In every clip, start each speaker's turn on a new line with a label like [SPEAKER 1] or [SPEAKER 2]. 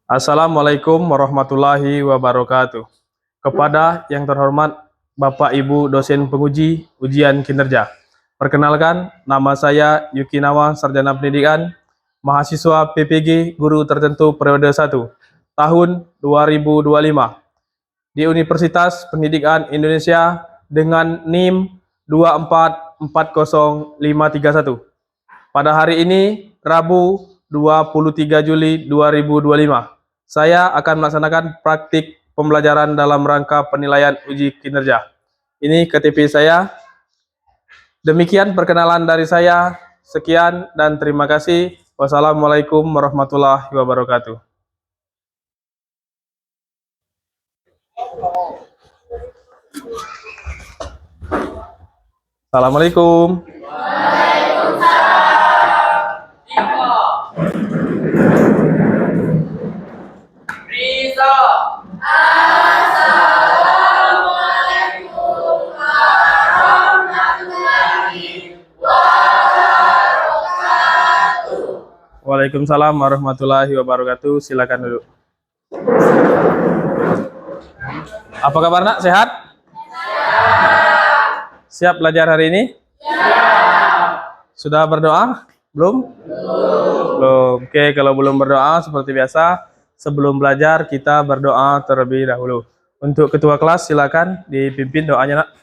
[SPEAKER 1] Assalamualaikum warahmatullahi wabarakatuh. Kepada yang terhormat Bapak Ibu dosen penguji ujian kinerja. Perkenalkan, nama saya Yukinawa, Sarjana Pendidikan, mahasiswa PPG Guru Tertentu periode 1, tahun 2025 di Universitas Pendidikan Indonesia dengan NIM 2440531. Pada hari ini, Rabu 23 Juli 2025, saya akan melaksanakan praktik pembelajaran dalam rangka penilaian uji kinerja. Ini KTP saya. Demikian perkenalan dari saya. Sekian dan terima kasih. Wassalamualaikum warahmatullahi wabarakatuh. Assalamualaikum. Waalaikumsalam warahmatullahi wabarakatuh. Silakan duduk. Apa kabar nak? Sehat? Siap belajar hari ini? Sudah berdoa? Belum? Belum. Oke, kalau belum berdoa seperti biasa, sebelum belajar kita berdoa terlebih dahulu. Untuk ketua kelas silakan dipimpin doanya nak.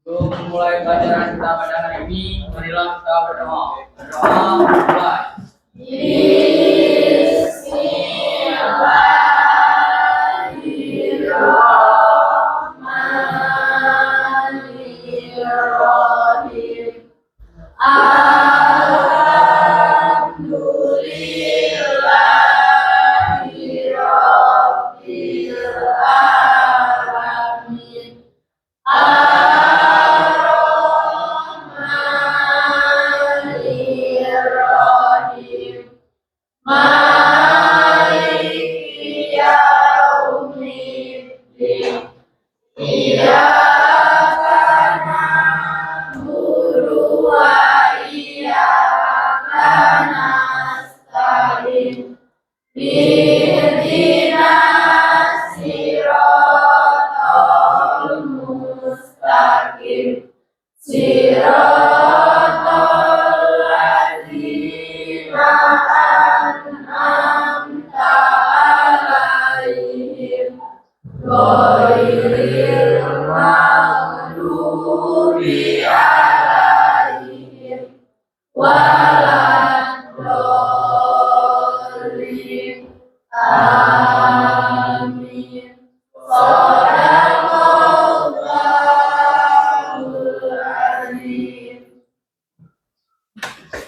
[SPEAKER 2] Untuk memulai pelajaran kita pada hari ini, marilah kita berdoa. Berdoa mulai.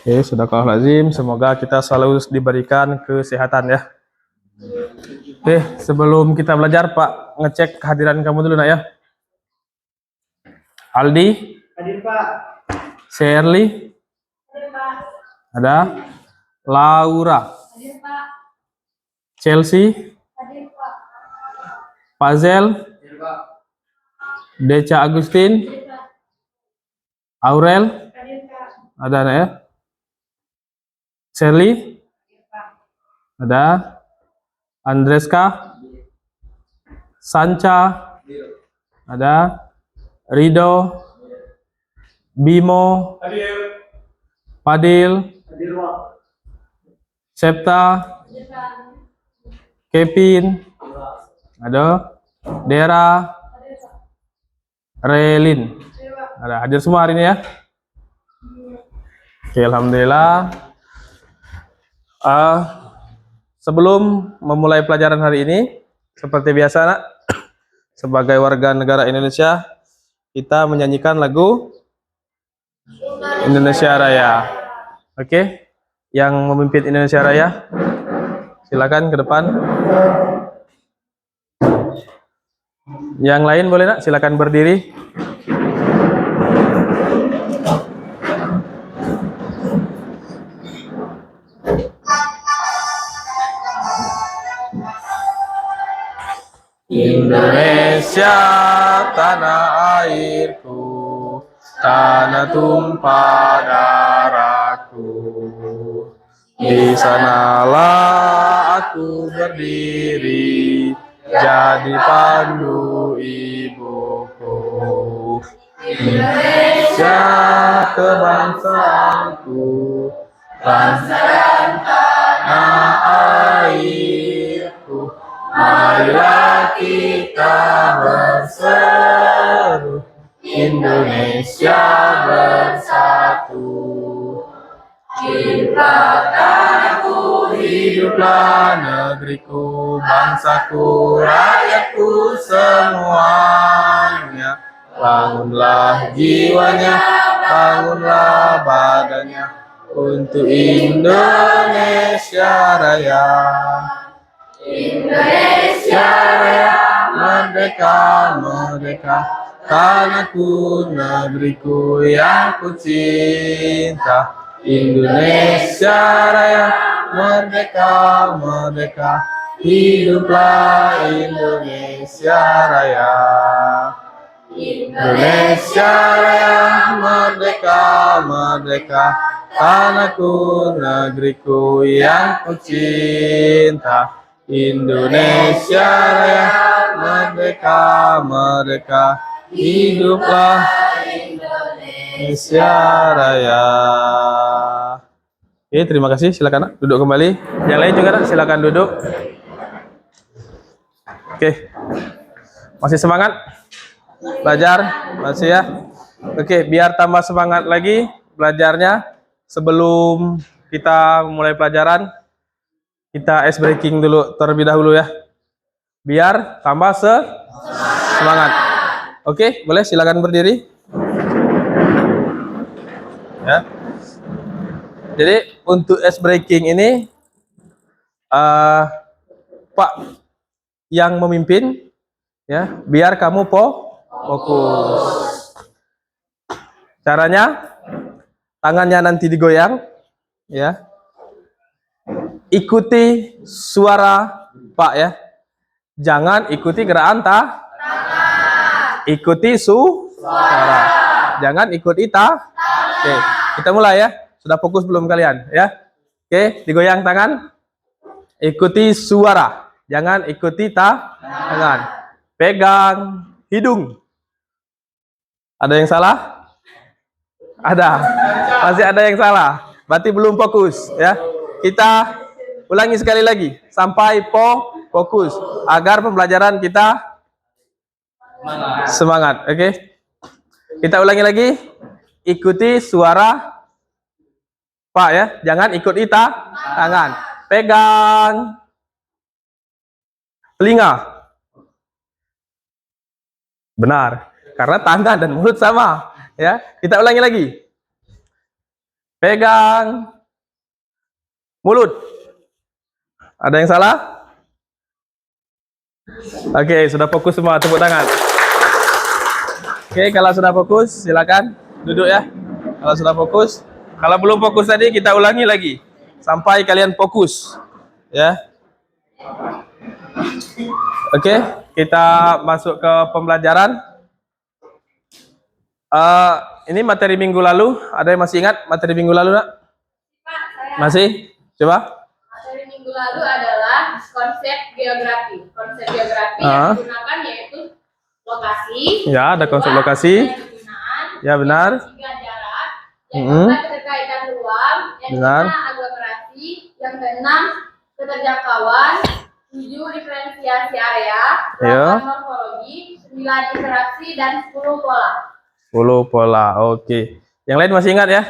[SPEAKER 1] Oke, sadaqallahul-azim. Semoga kita selalu diberikan kesehatan ya. Oke, sebelum kita belajar, Pak, ngecek kehadiran kamu dulu nak ya. Aldi?
[SPEAKER 3] Hadir Pak.
[SPEAKER 1] Shirley?
[SPEAKER 3] Hadir Pak.
[SPEAKER 1] Ada? Laura?
[SPEAKER 3] Hadir Pak.
[SPEAKER 1] Chelsea?
[SPEAKER 3] Hadir Pak.
[SPEAKER 1] Pazel?
[SPEAKER 2] Hadir Pak.
[SPEAKER 1] Deca Agustin?
[SPEAKER 3] Hadir Pak.
[SPEAKER 1] Aurel?
[SPEAKER 3] Hadir Pak.
[SPEAKER 1] Ada nak ya? Shirley?
[SPEAKER 3] Hadir Pak.
[SPEAKER 1] Ada? Andreska? Sanca? Ada? Rido? Bimo?
[SPEAKER 3] Hadir.
[SPEAKER 1] Padil?
[SPEAKER 3] Hadir Pak.
[SPEAKER 1] Septa?
[SPEAKER 3] Hadir Pak.
[SPEAKER 1] Kevin? Ada? Dera?
[SPEAKER 3] Hadir Pak.
[SPEAKER 1] Relin?
[SPEAKER 3] Hadir Pak.
[SPEAKER 1] Ada hadir semua hari ini ya? Oke, alhamdulillah. Sebelum memulai pelajaran hari ini, seperti biasa nak, sebagai warga negara Indonesia, kita menyanyikan lagu Indonesia Raya. Oke, yang memimpin Indonesia Raya, silakan ke depan. Yang lain boleh nak, silakan berdiri. Indonesia tanah airku, tanah tumpah darahku. Di sanalah aku berdiri, jadi pandu ibuku. Indonesia kebangsaanku, bangsa dan tanah airku. Marilah kita berseru, Indonesia bersatu. Hiduplah tanahku, hiduplah negeriku, bangsaku, rakyatku semuanya. Bangunlah jiwanya, bangunlah badannya untuk Indonesia Raya. Indonesia Raya, merdeka, merdeka, tanahku, negeriku yang ku cinta. Indonesia Raya, merdeka, merdeka, hiduplah Indonesia Raya. Indonesia Raya, merdeka, merdeka, tanahku, negeriku yang ku cinta. Indonesia Raya, merdeka, merdeka, hiduplah Indonesia Raya. Oke, terima kasih. Silakan nak, duduk kembali. Yang lain juga nak, silakan duduk. Oke, masih semangat belajar? Masih ya? Oke, biar tambah semangat lagi belajarnya, sebelum kita mulai pelajaran, kita ice breaking dulu terlebih dahulu ya. Biar tambah semangat. Oke, boleh silakan berdiri. Ya. Jadi untuk ice breaking ini Pak yang memimpin ya, biar kamu fokus. Caranya tangannya nanti digoyang ya. Ikuti suara Pak ya. Jangan ikuti gerakan tangan. Ikuti suara. Jangan ikuti Oke, kita mulai ya. Sudah fokus belum kalian ya? Oke, digoyang tangan. Ikuti suara. Jangan ikuti tangan. Pegang hidung. Ada yang salah? Ada. Masih ada yang salah. Berarti belum fokus ya. Kita ulangi sekali lagi sampai fokus agar pembelajaran kita semangat. Oke. Kita ulangi lagi. Ikuti suara Pak ya. Jangan ikuti tangan. Pegang telinga. Benar. Karena tangan dan mulut sama ya. Kita ulangi lagi. Pegang mulut. Ada yang salah? Oke, sudah fokus semua, tepuk tangan. Oke, kalau sudah fokus, silakan duduk ya. Kalau sudah fokus, kalau belum fokus tadi kita ulangi lagi sampai kalian fokus, ya. Oke, kita masuk ke pembelajaran. Ini materi minggu lalu. Ada yang masih ingat materi minggu lalu, nak? Masih? Coba.
[SPEAKER 3] Materi minggu lalu adalah konsep geografi. Konsep geografi yang digunakan yaitu lokasi.
[SPEAKER 1] Ya, ada konsep lokasi. Ya, benar.
[SPEAKER 3] Tiga jarak. Yang keempat keterkaitan ruang. Yang
[SPEAKER 1] Benar.
[SPEAKER 3] lima aglomerasi. Yang keenam keterjangkauan. 7 diferensiasi area.
[SPEAKER 1] Ya.
[SPEAKER 3] 8 morfologi. 9 interaksi dan 10 pola.
[SPEAKER 1] 10 pola. Oke. Yang lain masih ingat ya?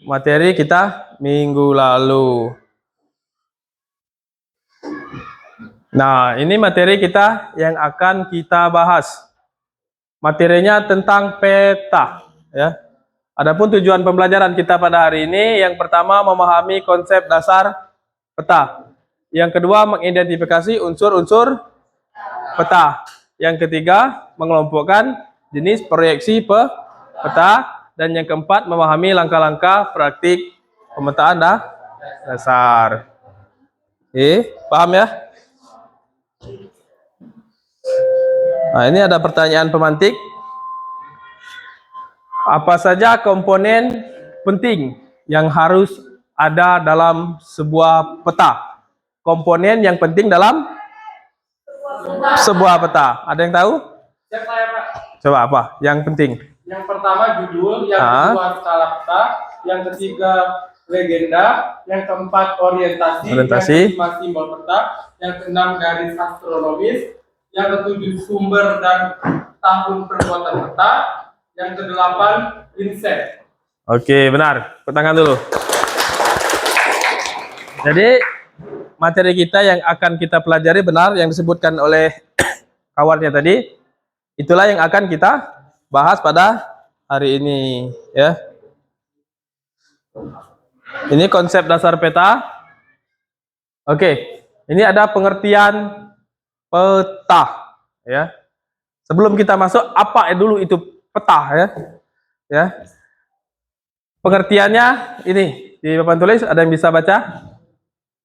[SPEAKER 1] Materi kita minggu lalu. Nah, ini materi kita yang akan kita bahas. Materinya tentang peta, ya. Adapun tujuan pembelajaran kita pada hari ini, yang pertama memahami konsep dasar peta. Yang kedua mengidentifikasi unsur-unsur peta. Yang ketiga mengelompokkan jenis proyeksi peta. Dan yang keempat memahami langkah-langkah praktik pemetaan dasar. Paham ya? Nah, ini ada pertanyaan pemantik. Apa saja komponen penting yang harus ada dalam sebuah peta? komponen yang penting dalam sebuah peta? Ada yang tahu?
[SPEAKER 4] Cek saya, Pak.
[SPEAKER 1] Coba apa? Yang penting.
[SPEAKER 4] Yang pertama judul, yang kedua skala peta, yang ketiga legenda, yang keempat orientasi, yang kelima simbol peta, yang keenam garis astronomis, yang ketujuh sumber dan tahun pembuatan peta, yang kedelapan inset.
[SPEAKER 1] Oke, benar. Tepuk tangan dulu. Jadi materi kita yang akan kita pelajari benar yang disebutkan oleh kawannya tadi. Itulah yang akan kita bahas pada hari ini, ya. Ini konsep dasar peta. Oke, ini ada pengertian peta, ya. Sebelum kita masuk, apa dulu itu peta, ya? Ya. Pengertiannya ini di papan tulis, ada yang bisa baca?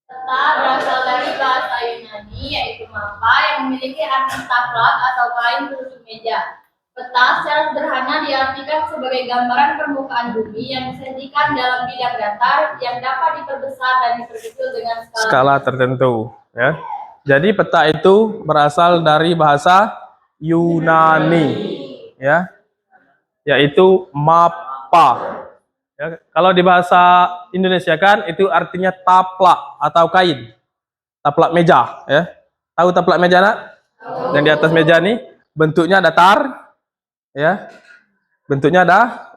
[SPEAKER 3] Peta berasal dari bahasa Yunani, yaitu mapa, yang memiliki arti taplak atau kain berusung meja. Peta secara sederhana diartikan sebagai gambaran permukaan bumi yang disajikan dalam bidang datar yang dapat diperbesar dan diperkecil dengan
[SPEAKER 1] skala tertentu, ya. Jadi peta itu berasal dari bahasa Yunani, ya, yaitu mapa. Ya, kalau di bahasa Indonesia kan itu artinya taplak atau kain, taplak meja, ya. Tahu taplak meja, nak? Yang di atas meja nih bentuknya datar, ya. Bentuknya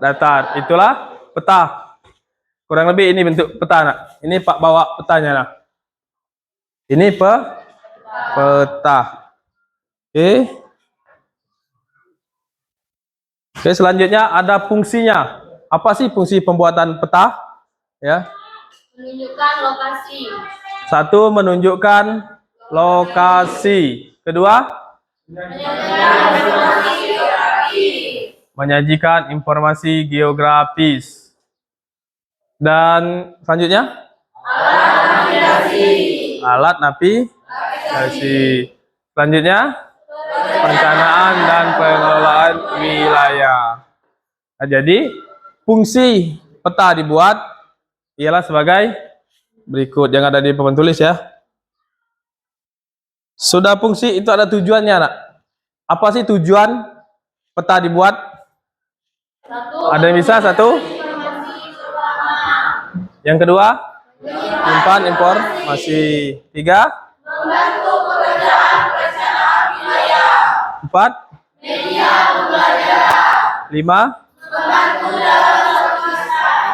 [SPEAKER 1] datar. Itulah peta. Kurang lebih ini bentuk peta, nak. Ini Pak bawa petanya, nak. Ini peta. Oke. Oke, selanjutnya ada fungsinya. Apa sih fungsi pembuatan peta? Ya.
[SPEAKER 3] menunjukkan lokasi.
[SPEAKER 1] Satu, menunjukkan lokasi. Kedua, menyajikan informasi geografis. Dan selanjutnya, alat navigasi. Selanjutnya, perencanaan dan pengelolaan wilayah. Nah, jadi fungsi peta dibuat ialah sebagai berikut yang ada di papan tulis, ya. Sudah fungsi itu ada tujuannya, nak. Apa sih tujuan peta dibuat? Ada yang bisa? Satu. Yang kedua, menyimpan informasi. Tiga, membantu pekerjaan perencanaan wilayah. Empat, media pembelajaran. Lima, membantu dalam pertulisan.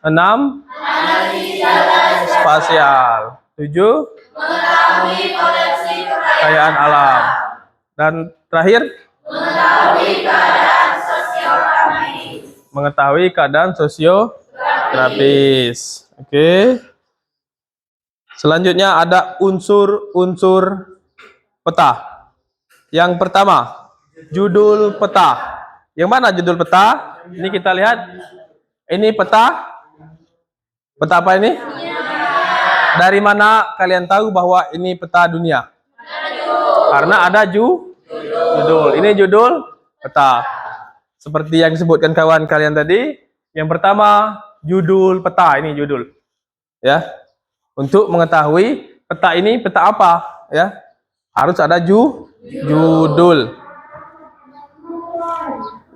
[SPEAKER 1] Enam, analisis data spasial. Tujuh, mengetahui potensi kekayaan alam. Dan terakhir, mengetahui keadaan sosiografis. Oke. Selanjutnya ada unsur-unsur peta. Yang pertama, judul peta. Yang mana judul peta? Ini kita lihat. Ini peta. Peta apa ini? Dari mana kalian tahu bahwa ini peta dunia? Karena ada judul. Ini judul peta. Seperti yang disebutkan kawan kalian tadi. Yang pertama, judul peta. Ini judul. Ya. Untuk mengetahui peta ini peta apa, ya. Harus ada judul.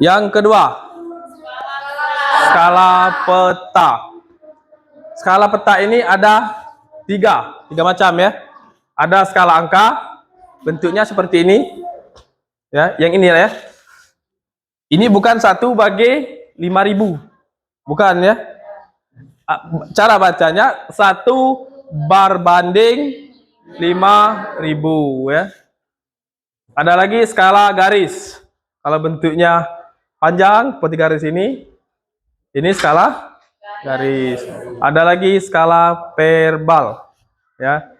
[SPEAKER 1] Yang kedua, skala peta. Skala peta ini ada tiga macam, ya. Ada skala angka, bentuknya seperti ini, ya. Yang ini, ya. Ini bukan 1/5000, bukan, ya. Cara bacanya 1/5000, ya. Ada lagi skala garis. Kalau bentuknya panjang seperti garis ini skala garis. Ada lagi skala verbal, ya.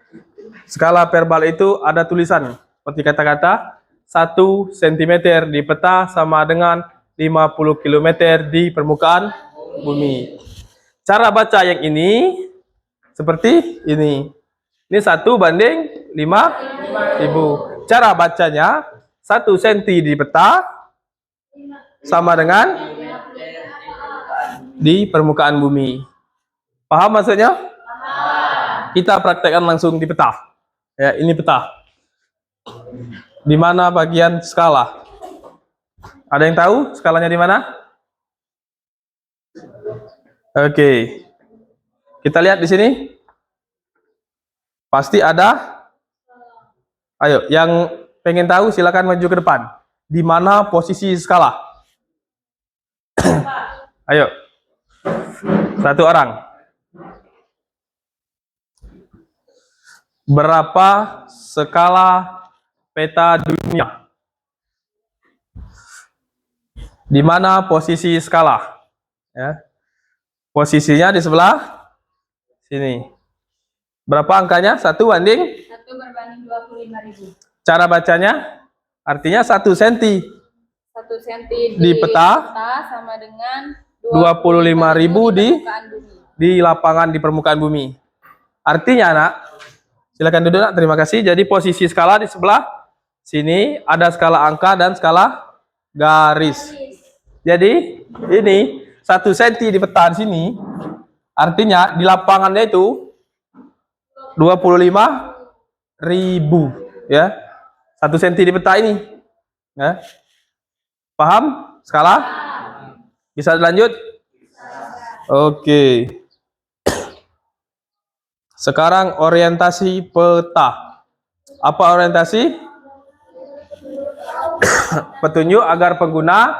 [SPEAKER 1] Skala verbal itu ada tulisan seperti kata-kata 1 cm di peta sama dengan 50 km di permukaan bumi. Cara baca yang ini seperti ini. Ini 1/5000. Cara bacanya 1 cm di peta sama dengan di permukaan bumi. Paham maksudnya? Kita praktekkan langsung di peta. Ya, ini peta. Di mana bagian skala? Ada yang tahu skalanya di mana? Oke. Kita lihat di sini. Pasti ada. Ayo, yang pengen tahu silakan maju ke depan. Di mana posisi skala? Ayo. Satu orang. Berapa skala peta dunia? Di mana posisi skala? Ya. Posisinya di sebelah sini. Berapa angkanya? 1 banding?
[SPEAKER 3] 1 berbanding 25.000.
[SPEAKER 1] Cara bacanya? Artinya 1 senti
[SPEAKER 3] 1 senti
[SPEAKER 1] di peta
[SPEAKER 3] sama dengan
[SPEAKER 1] 25.000 di
[SPEAKER 3] permukaan bumi.
[SPEAKER 1] di lapangan di permukaan bumi. Artinya, Nak, silakan duduk, Nak. Terima kasih. Jadi posisi skala di sebelah sini ada skala angka dan skala garis. Jadi ini 1 senti di peta di sini, artinya di lapangannya itu 25.000, ya. 1 senti di peta ini, ya. Paham skala? Bisa lanjut? Oke. Sekarang orientasi peta. Apa orientasi? Petunjuk agar pengguna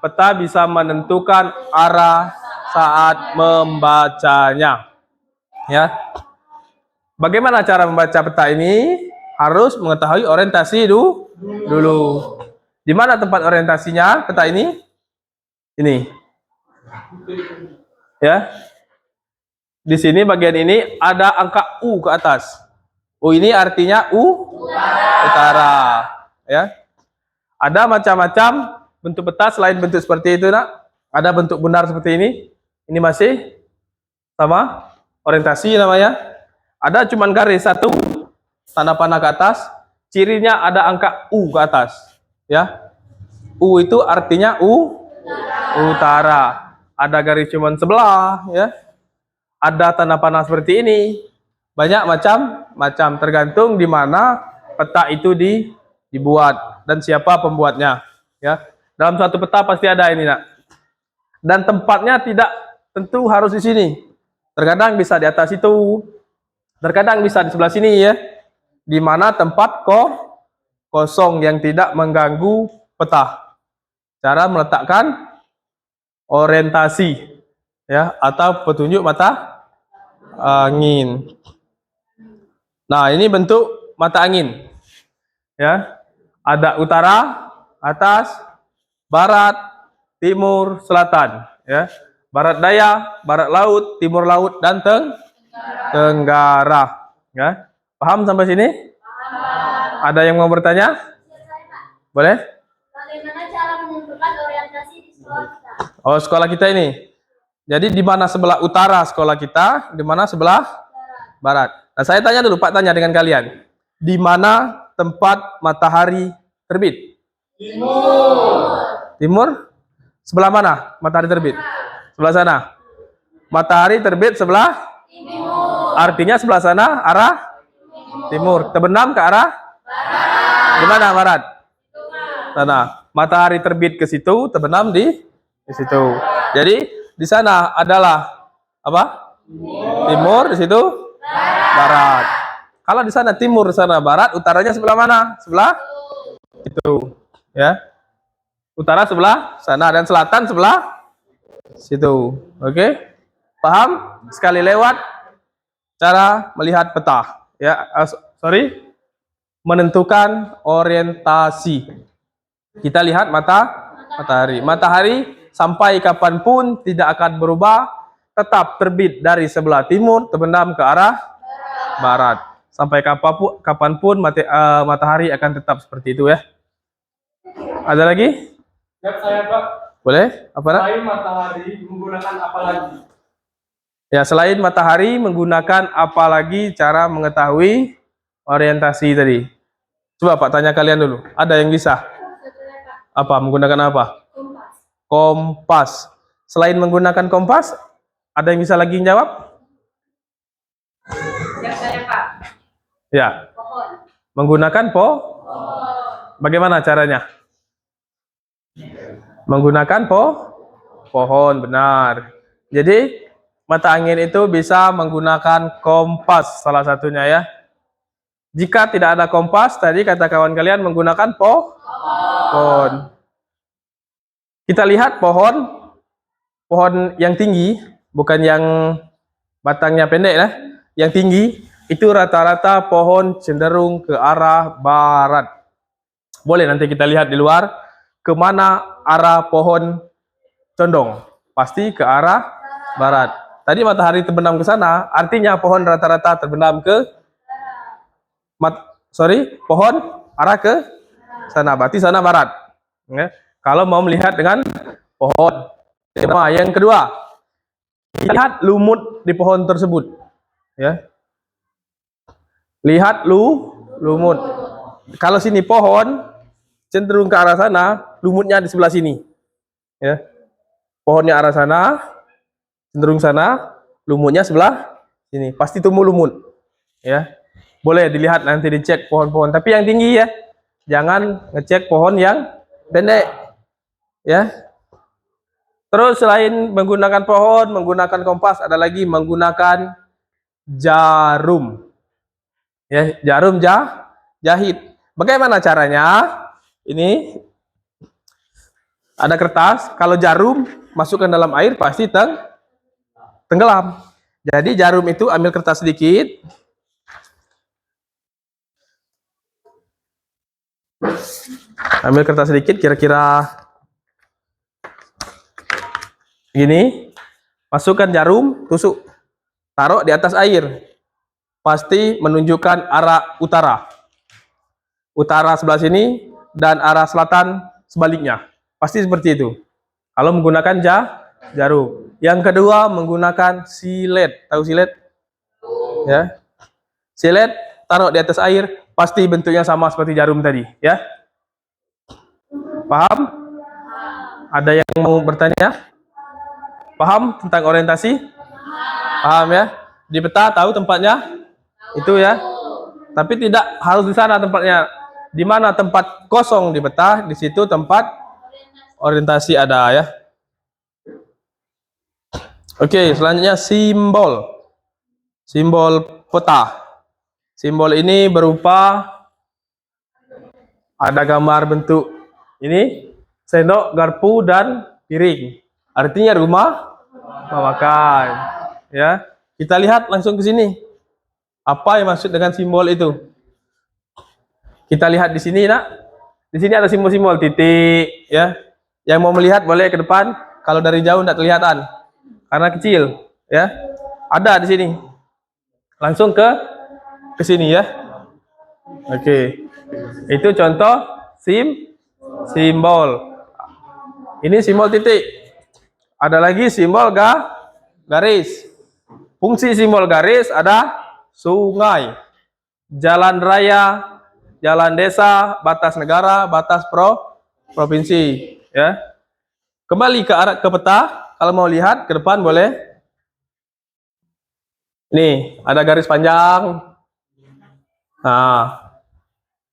[SPEAKER 1] peta bisa menentukan arah saat membacanya. Ya. Bagaimana cara membaca peta ini? Harus mengetahui orientasi dulu. Di mana tempat orientasinya peta ini? Ini. Ya. Di sini bagian ini ada angka U ke atas. U ini artinya utara. Ya. Ada macam-macam bentuk peta selain bentuk seperti itu, Nak. Ada bentuk bunar seperti ini. Ini masih sama orientasi namanya. Ada cuman garis satu, tanda panah ke atas. Cirinya ada angka U ke atas, ya. U itu artinya utara. Ada garis cuman sebelah, ya. Ada tanda panah seperti ini. Banyak macam-macam tergantung di mana peta itu dibuat dan siapa pembuatnya, ya. Dalam suatu peta pasti ada ini, Nak. Dan tempatnya tidak tentu harus di sini. Terkadang bisa di atas itu, terkadang bisa di sebelah sini, ya. Di mana tempat kosong yang tidak mengganggu peta. Cara meletakkan orientasi, ya, atau petunjuk mata angin. Nah, ini bentuk mata angin, ya. Ada utara, atas, barat, timur, selatan, ya. Barat daya, barat laut, timur laut, dan tenggara, ya. Paham sampai sini? Paham. Ada yang mau bertanya? Boleh?
[SPEAKER 3] Bagaimana cara menentukan orientasi di sekolah kita?
[SPEAKER 1] Oh, sekolah kita ini. Jadi di mana sebelah utara sekolah kita, di mana sebelah barat. Nah, saya tanya dulu, Pak, tanya dengan kalian. Di mana tempat matahari terbit? Timur? Sebelah mana matahari terbit? Sebelah sana. Matahari terbit sebelah timur. Artinya sebelah sana arah timur. Terbenam ke arah barat. Di mana barat? Sana. Matahari terbit ke situ, terbenam di situ. Jadi di sana adalah apa? Timur, di situ barat. Kalau di sana timur, di sana barat, utaranya sebelah mana? Sebelah itu, ya. Utara sebelah sana dan selatan sebelah situ. Oke? Paham? Sekali lewat cara melihat peta, ya. Menentukan orientasi. Kita lihat matahari. Matahari sampai kapanpun tidak akan berubah, tetap terbit dari sebelah timur, terbenam ke arah barat. Sampai kapanpun matahari akan tetap seperti itu, ya. Ada lagi?
[SPEAKER 4] Ya, saya, Pak.
[SPEAKER 1] Boleh? Apa, Nak?
[SPEAKER 4] Selain matahari menggunakan apa lagi?
[SPEAKER 1] Ya, selain matahari menggunakan apa lagi cara mengetahui orientasi tadi? Coba, Pak, tanya kalian dulu. Ada yang bisa? Apa? Menggunakan apa? Kompas. Selain menggunakan kompas, ada yang bisa lagi jawab?
[SPEAKER 3] Yang
[SPEAKER 1] Ya,
[SPEAKER 3] Pohon.
[SPEAKER 1] menggunakan bagaimana caranya? Menggunakan pohon, benar. Jadi mata angin itu bisa menggunakan kompas salah satunya ya. Jika tidak ada kompas, tadi kata kawan kalian menggunakan pohon. Kita lihat pohon yang tinggi, bukan yang batangnya pendek ya. Yang tinggi itu rata-rata pohon cenderung ke arah barat. Boleh nanti kita lihat di luar kemana arah pohon condong. Pasti ke arah barat. Tadi matahari terbenam ke sana, artinya pohon rata-rata terbenam ke pohon arah ke sana, berarti sana barat. Ya. Kalau mau melihat dengan pohon. Yang kedua, lihat lumut di pohon tersebut. Ya. Lihat lumut. Kalau sini pohon cenderung ke arah sana, lumutnya di sebelah sini. Ya. Pohonnya arah sana, cenderung sana, lumutnya sebelah sini. Pasti tumbuh lumut. Ya. Boleh dilihat nanti dicek pohon-pohon, tapi yang tinggi ya. Jangan ngecek pohon yang pendek. Ya. Terus selain menggunakan pohon, menggunakan kompas, ada lagi menggunakan jarum. Ya, jarum jahit. Bagaimana caranya? Ini ada kertas, kalau jarum masukkan dalam air pasti tenggelam. Jadi jarum itu ambil kertas sedikit. Ambil kertas sedikit kira-kira gini. Masukkan jarum, tusuk. Taruh di atas air. Pasti menunjukkan arah utara. Utara sebelah sini dan arah selatan sebaliknya. Pasti seperti itu. Kalau menggunakan jarum. Yang kedua menggunakan silet. Tahu silet? Ya. Silet taruh di atas air, pasti bentuknya sama seperti jarum tadi, ya. Paham? Ada yang mau bertanya? Paham tentang orientasi? Paham ya? Di peta tahu tempatnya? Itu ya. Tapi tidak harus di sana tempatnya. Di mana tempat kosong di peta, di situ tempat orientasi ada ya. Oke, selanjutnya simbol. Simbol peta. Simbol ini berupa ada gambar bentuk ini sendok, garpu dan piring. Artinya rumah makan. Ya, kita lihat langsung ke sini. Apa yang maksud dengan simbol itu? Kita lihat di sini, nak. Di sini ada simbol-simbol titik, ya. Yang mau melihat boleh ke depan. Kalau dari jauh tidak kelihatan, karena kecil, ya. Ada di sini. Langsung ke sini ya. Oke. Itu contoh simbol. Ini simbol titik. Ada lagi simbol garis. Fungsi simbol garis ada sungai, jalan raya, jalan desa, batas negara, batas provinsi, ya. Kembali ke peta, kalau mau lihat ke depan boleh. Nih, ada garis panjang. Nah,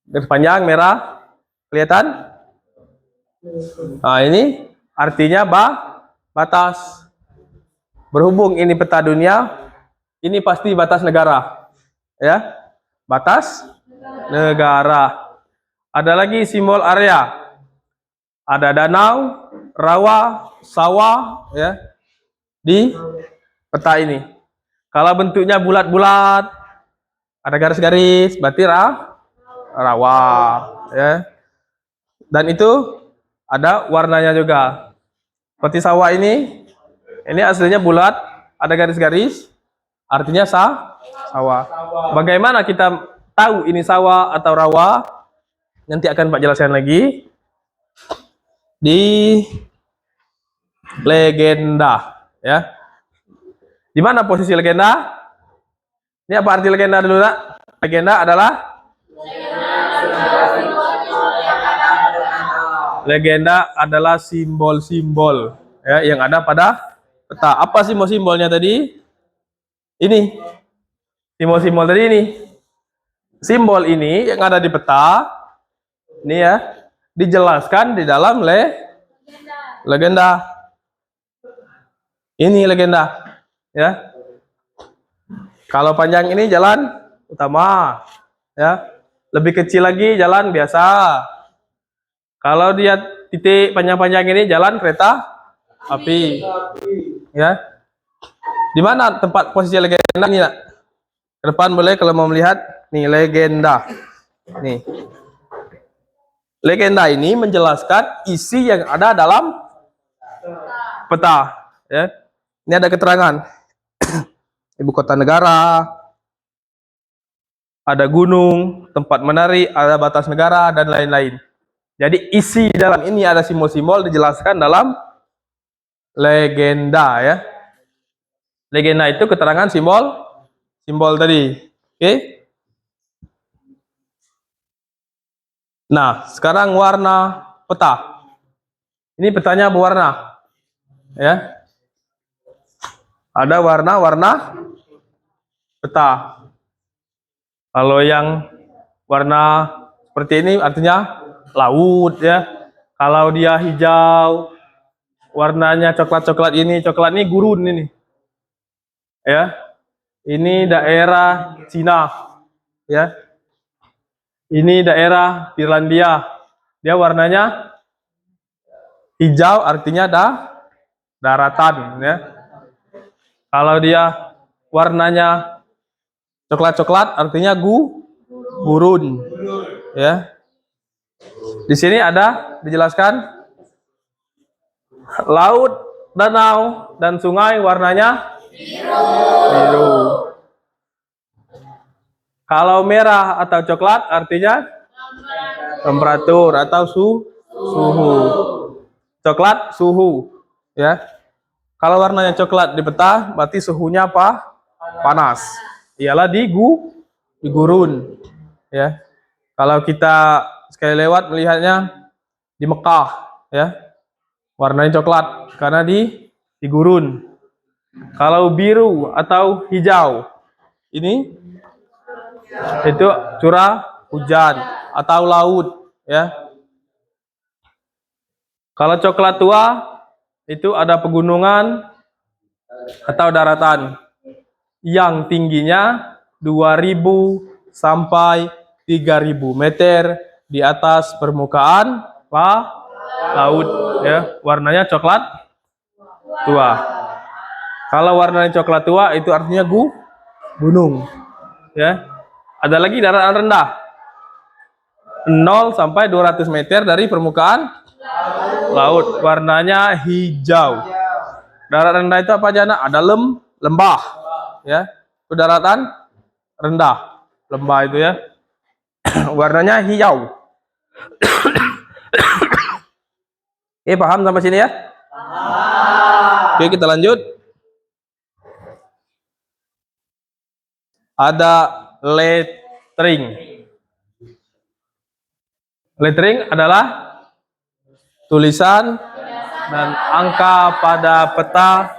[SPEAKER 1] garis panjang merah kelihatan? Nah, ini artinya batas. Berhubung ini peta dunia, ini pasti batas negara. Ya. Batas negara. Ada lagi simbol area. Ada danau, rawa, sawah ya di peta ini. Kalau bentuknya bulat-bulat, ada garis-garis, berarti rawa ya. Dan itu ada warnanya juga. Seperti sawah ini aslinya bulat, ada garis-garis, artinya sawah. Bagaimana kita tahu ini sawah atau rawa? Nanti akan Pak jelaskan lagi di legenda, ya. Di mana posisi legenda? Ini apa arti legenda dulu, nak? Legenda adalah simbol-simbol ya yang ada pada peta. Apa simbol-simbolnya tadi? Ini. Simbol-simbol tadi ini. simbol ini yang ada di peta ini ya dijelaskan di dalam legenda. Ini legenda ya. Kalau panjang ini jalan utama ya. Lebih kecil lagi jalan biasa. Kalau dia titik panjang-panjang ini jalan kereta api ya. Di mana tempat posisi legenda ini nak? Ke depan boleh kalau mau melihat nih legenda. Nih. Legenda ini menjelaskan isi yang ada dalam peta ya. Ini ada keterangan ibu kota negara, ada gunung, tempat menari, ada batas negara dan lain-lain. Jadi isi dalam ini ada simbol-simbol dijelaskan dalam legenda ya. Legenda itu keterangan simbol tadi. Oke? Nah, sekarang warna peta. Ini petanya berwarna. Ya. Ada warna-warna peta. Kalau yang warna seperti ini artinya laut ya. Kalau dia hijau, warnanya coklat-coklat ini gurun ini. Ya. Ini daerah Cina. Ya. Ini daerah Finlandia. Dia warnanya hijau artinya daratan ya. Kalau dia warnanya coklat-coklat artinya gurun ya. Di sini ada dijelaskan laut, danau dan sungai warnanya biru. Kalau merah atau coklat artinya temperatur atau suhu. Coklat suhu ya. Kalau warnanya coklat di peta berarti suhunya apa? Panas. Ialah di gurun ya. Kalau kita sekali lewat melihatnya di Mekah ya. Warnanya coklat karena di gurun. Kalau biru atau hijau ini itu curah hujan atau laut ya. Kalau coklat tua itu ada pegunungan atau daratan yang tingginya 2000 sampai 3000 meter di atas permukaan laut ya. Warnanya coklat tua. Kalau warnanya coklat tua itu artinya gunung ya. Ada lagi daratan rendah 0 sampai 200 meter dari permukaan laut, warnanya hijau. Daratan rendah itu apa aja nak? Ada lembah ya. Itu daratan rendah, lembah itu ya. Warnanya hijau. Oke, paham sampai sini ya? Oke, kita lanjut. Ada lettering. Lettering adalah tulisan dan angka pada peta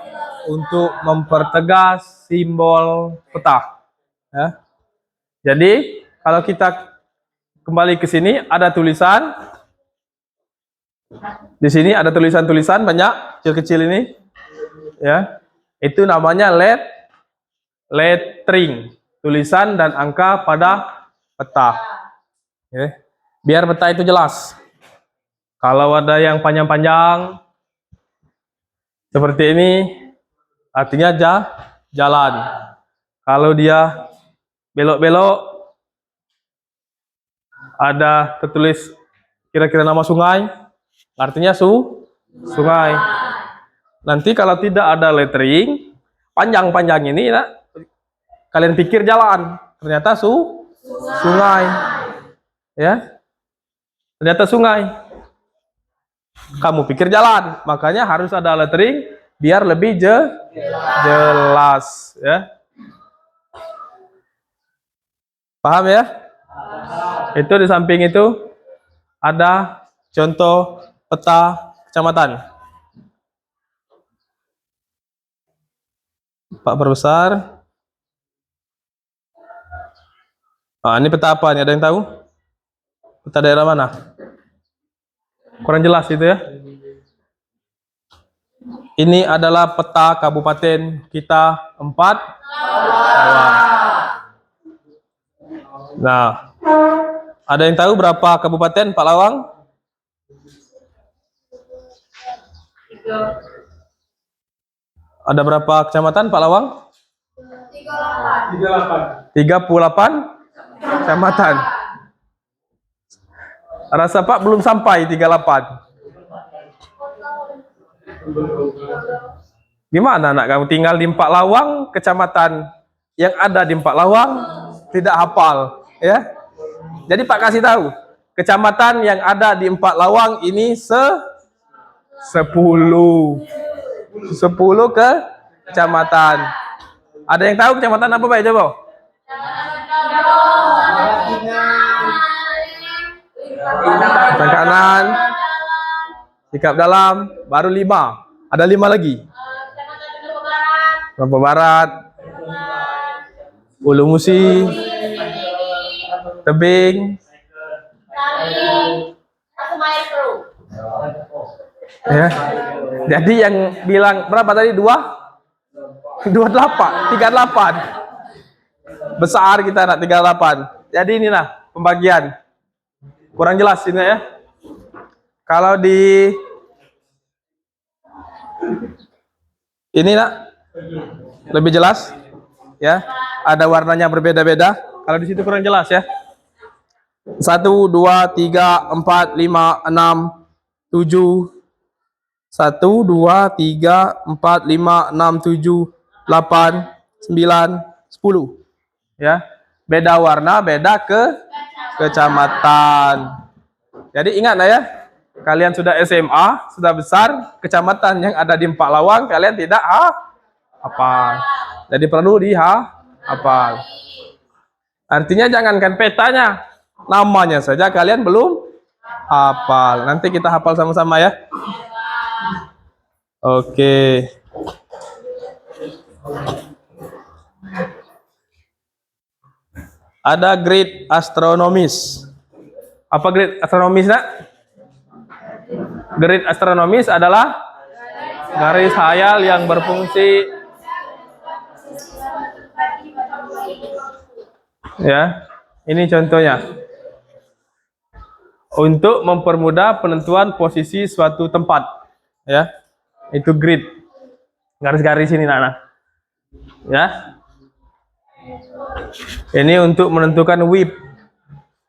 [SPEAKER 1] untuk mempertegas simbol peta. Ya. Jadi kalau kita kembali ke sini ada tulisan. Di sini ada tulisan-tulisan banyak kecil-kecil ini. Ya. Itu namanya lettering. Tulisan dan angka pada peta. Ya. Biar peta itu jelas. Kalau ada yang panjang-panjang seperti ini, artinya jalan. Kalau dia belok-belok, ada tertulis kira-kira nama sungai, artinya sungai. Nanti kalau tidak ada lettering, panjang-panjang ini, kalian pikir jalan, ternyata sungai. Ya, ternyata sungai. Kamu pikir jalan, makanya harus ada lettering biar lebih jelas ya. Paham ya? Itu di samping itu ada contoh peta kecamatan. Pak Perbesar. Ini peta apa nih? Ada yang tahu? Peta daerah mana? Kurang jelas itu ya. Ini adalah peta kabupaten kita 4 Lawang. Nah, ada yang tahu berapa kabupaten Pak Lawang?
[SPEAKER 3] 3.
[SPEAKER 1] Ada berapa kecamatan Pak Lawang?
[SPEAKER 3] 38.
[SPEAKER 1] 38 kecamatan. Rasa Pak belum sampai 38. Gimana anak kamu tinggal di Empak Lawang, kecamatan yang ada di Empak Lawang tidak hafal, ya? Jadi Pak kasih tahu, kecamatan yang ada di Empak Lawang ini 10 ke kecamatan. Ada yang tahu kecamatan apa Pak? Coba. Kanan, sikap dalam, baru 5. Ada 5 lagi. Lombok Barat, Ulu Musi, Tebing, ya. Jadi yang bilang berapa tadi? 28, 38. Besar kita nak 38. Jadi inilah pembagian. Kurang jelas ini ya. Kalau di ini nak lebih jelas ya. Ada warnanya berbeda-beda. Kalau di situ kurang jelas ya. 1, 2, 3, 4, 5, 6, 7. 1, 2, 3, 4, 5, 6, 7, 8, 9, 10. Ya. Beda warna, beda kecamatan. Jadi ingat ya, kalian sudah SMA, sudah besar, kecamatan yang ada di Empak Lawang kalian tidak hafal. Jadi perlu dihafal. Artinya jangankan petanya, namanya saja kalian belum hafal. Nanti kita hafal sama-sama ya. Oke. Ada grade astronomis. Apa grade astronomis, nak? Grade astronomis adalah garis khayal yang berfungsi ya. Ini contohnya. Untuk mempermudah penentuan posisi suatu tempat, ya. Itu grid. Garis-garis ini, Nana. Ya. Ini untuk menentukan WIB,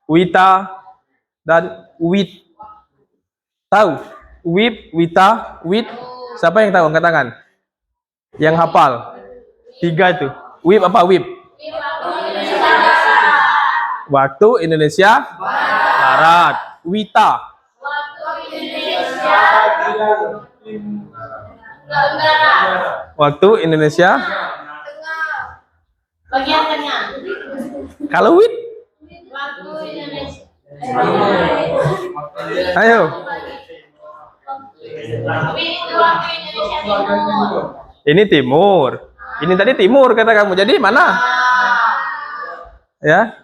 [SPEAKER 1] WITA, dan WIT. Tahu? WIB, WITA, WIT. Siapa yang tahu? Angkat tangan. Yang hafal. 3 itu. WIB apa WIB? Waktu Indonesia Barat. WITA. Waktu Indonesia
[SPEAKER 3] Bagian tengah.
[SPEAKER 1] Kalau WIT?
[SPEAKER 3] Waktu Indonesia.
[SPEAKER 1] Ayo.
[SPEAKER 3] Waktu Indonesia Timur.
[SPEAKER 1] Ini timur. Ini tadi timur kata kamu. Jadi mana? Ya.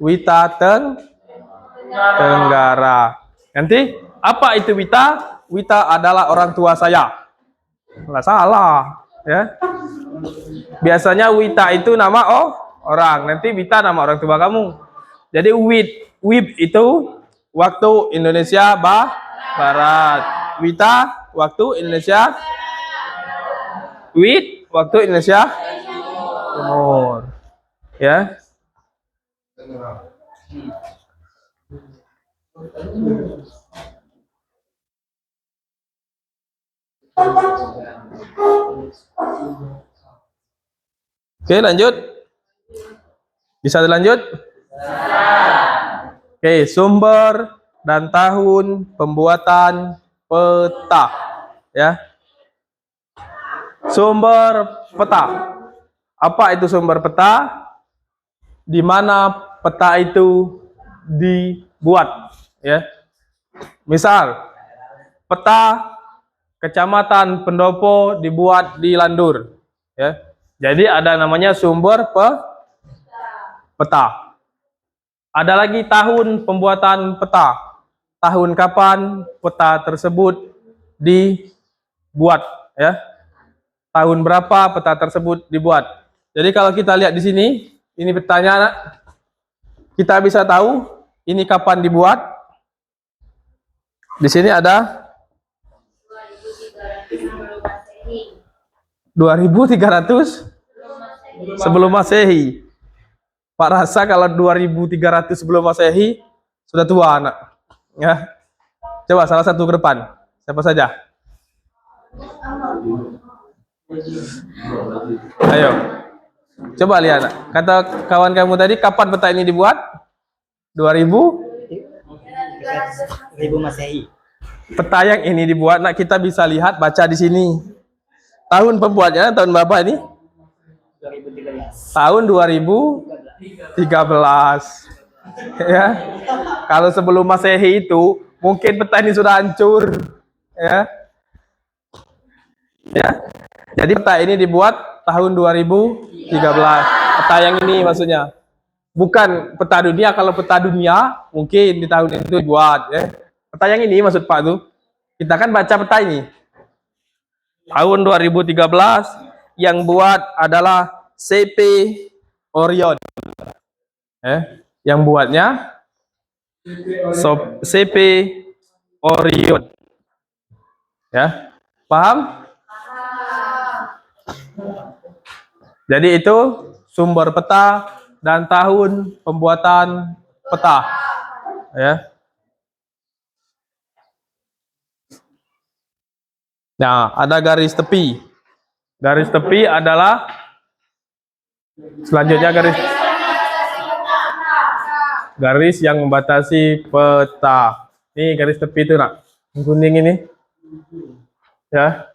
[SPEAKER 1] WITA Tenggara. Nanti apa itu WITA? WITA adalah orang tua saya. Nggak salah, ya. Biasanya WITA itu nama orang. Nanti WITA nama orang tua kamu. Jadi WIB itu waktu Indonesia Barat. WITA waktu Indonesia. WIT waktu Indonesia Timur. Ya. Oke, lanjut. Bisa dilanjut? Oke, sumber dan tahun pembuatan peta. Ya. Sumber peta. Apa itu sumber peta? Di mana peta itu dibuat, ya. Misal, peta Kecamatan Pendopo dibuat di Landur, ya. Jadi ada namanya sumber peta. Ada lagi tahun pembuatan peta. Tahun kapan peta tersebut dibuat, ya? Tahun berapa peta tersebut dibuat? Jadi kalau kita lihat di sini, ini petanya, anak. Kita bisa tahu ini kapan dibuat. Di sini ada 2300 sebelum Masehi. Pak rasa kalau 2300 sebelum Masehi sudah tua, anak. Ya. Coba salah satu ke depan. Siapa saja? Ayo. Coba lihat, anak. Kata kawan kamu tadi, kapan peta ini dibuat?
[SPEAKER 5] 1000 Masehi.
[SPEAKER 1] Peta yang ini dibuat, nak, kita bisa lihat, baca di sini. Tahun pembuatnya tahun berapa ini?
[SPEAKER 5] 2013.
[SPEAKER 1] Tahun 2013. Ya. Kalau sebelum Masehi itu mungkin peta ini sudah hancur. Ya. Ya. Jadi peta ini dibuat tahun 2013. Peta yang ini maksudnya. Bukan peta dunia. Kalau peta dunia mungkin di tahun itu dibuat, ya. Peta yang ini maksud Pak tuh. Kita kan baca peta ini. Tahun 2013 yang buat adalah CP Orion. Yang buatnya CP Orion. Ya. Paham? Jadi itu sumber peta dan tahun pembuatan peta. Ya. Nah, ada garis tepi. Garis tepi adalah selanjutnya garis yang membatasi peta. Ini garis tepi itu, nak. Yang kuning ini. Ya.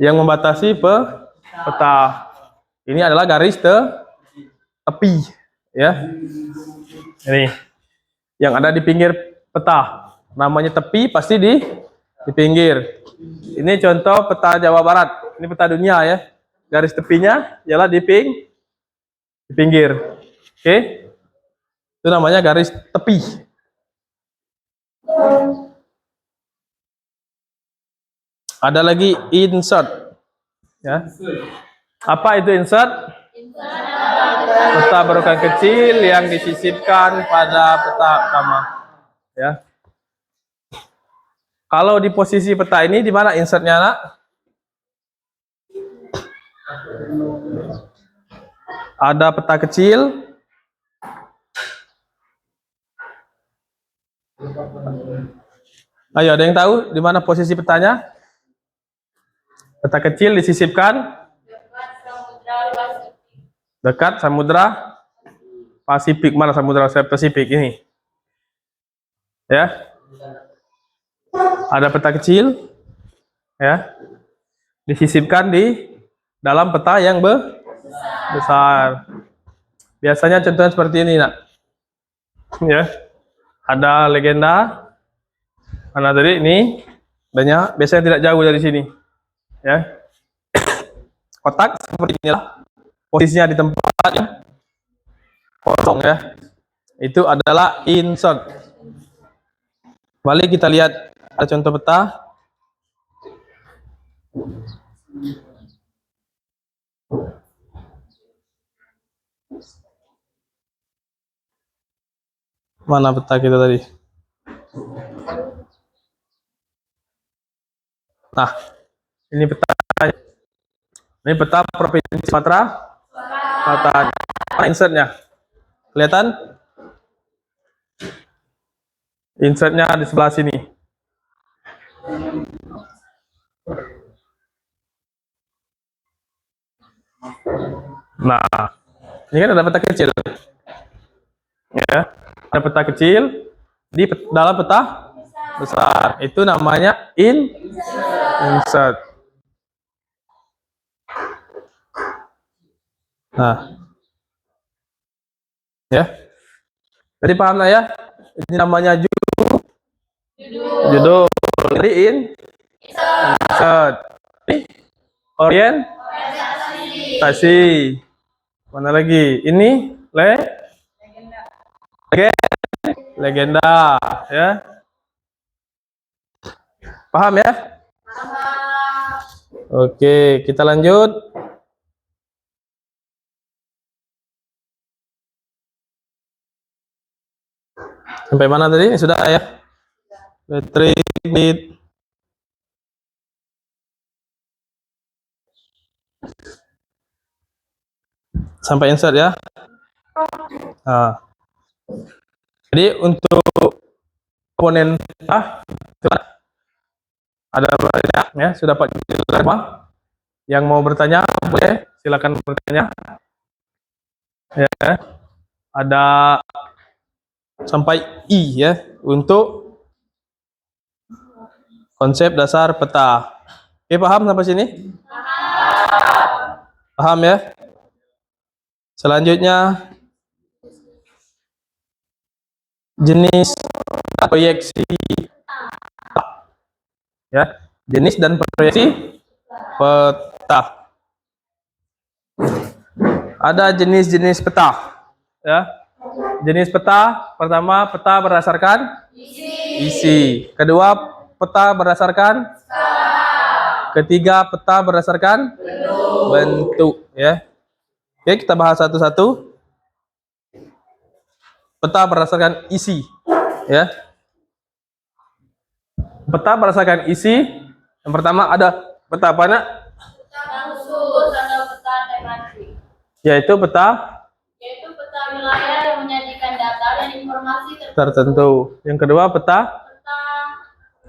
[SPEAKER 1] Yang membatasi peta. Ini adalah garis tepi, ya. Ini yang ada di pinggir peta. Namanya tepi, pasti di pinggir. Ini contoh peta Jawa Barat. Ini peta dunia, ya. Garis tepinya ialah di pinggir. Oke. Itu namanya garis tepi. Ada lagi insert. Ya. Apa itu insert? Peta berukuran kecil yang disisipkan pada peta utama. Ya. Kalau di posisi peta ini, di mana insertnya, nak? Ada peta kecil. Ayo, ada yang tahu di mana posisi petanya? Peta kecil disisipkan dekat Samudra Pasifik. Mana Samudra Pasifik ini? Ya. Ada peta kecil, ya, disisipkan di dalam peta yang besar. Biasanya contohnya seperti ini, nak. Ya, ada legenda. Mana tadi ini banyak. Biasanya tidak jauh dari sini. Ya, kotak seperti inilah. Posisinya di tempat ya kosong, ya. Itu adalah insert. Kembali kita lihat. Ada contoh peta. Mana peta kita tadi? Nah, ini peta. Ini peta Provinsi Sumatera Selatan. Mana insertnya? Kelihatan? Insertnya di sebelah sini. Nah, ini kan ada peta kecil, ya. Ada peta kecil di dalam peta besar. Itu namanya insert. Nah, ya. Jadi paham lah, ya. Ini namanya judul. Jadi insert. Orientasi. Mana lagi? Ini legenda. Legenda, ya. Paham ya? Oke, kita lanjut. Sampai mana tadi? Sudah ya? Letrik, bit. Sampai insert ya. Nah. Jadi untuk komponen ada banyak ya, sudah Pak semua. Yang mau bertanya boleh silakan bertanya. Ya. Ada sampai I ya untuk konsep dasar peta. Oke, paham sampai sini? Paham ya? Selanjutnya jenis proyeksi ya, jenis dan proyeksi peta. Ada jenis-jenis peta ya. Jenis peta pertama, peta berdasarkan isi. Kedua, peta berdasarkan ketiga, peta berdasarkan bentuk ya. Oke, kita bahas satu-satu. Peta berdasarkan isi ya. Peta berdasarkan isi. Yang pertama ada peta apa nak?
[SPEAKER 3] Peta khusus atau peta tematik.
[SPEAKER 1] Yaitu peta
[SPEAKER 3] Wilayah yang menyajikan data dan informasi
[SPEAKER 1] tertentu. Yang kedua peta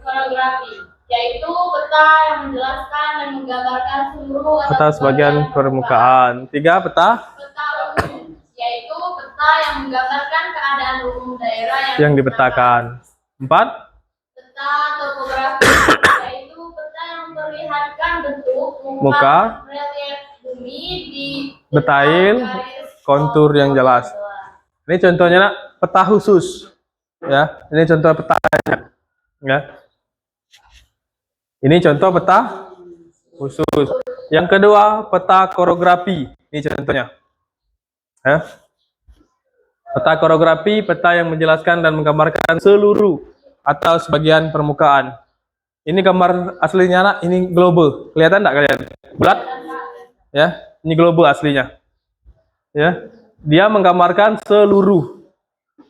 [SPEAKER 3] koreografi, yaitu peta yang menjelaskan dan menggambarkan seluruh
[SPEAKER 1] atau sebagian permukaan. Tiga, peta
[SPEAKER 3] umum, yaitu peta yang menggambarkan keadaan umum daerah
[SPEAKER 1] yang dipetakan. Empat,
[SPEAKER 3] peta topografi, yaitu peta yang memperlihatkan bentuk
[SPEAKER 1] muka,
[SPEAKER 3] relief bumi di
[SPEAKER 1] detail, kontur yang jelas. Ini contohnya nak, peta khusus ya. Ini contoh petanya ya. Ini contoh peta khusus. Yang kedua, peta koreografi. Ini contohnya ya. Peta koreografi, peta yang menjelaskan dan menggambarkan seluruh atau sebagian permukaan. Ini gambar aslinya nak, ini globe. Kelihatan enggak kalian? Bulat? Ya, ini globe aslinya. Ya. Dia menggambarkan seluruh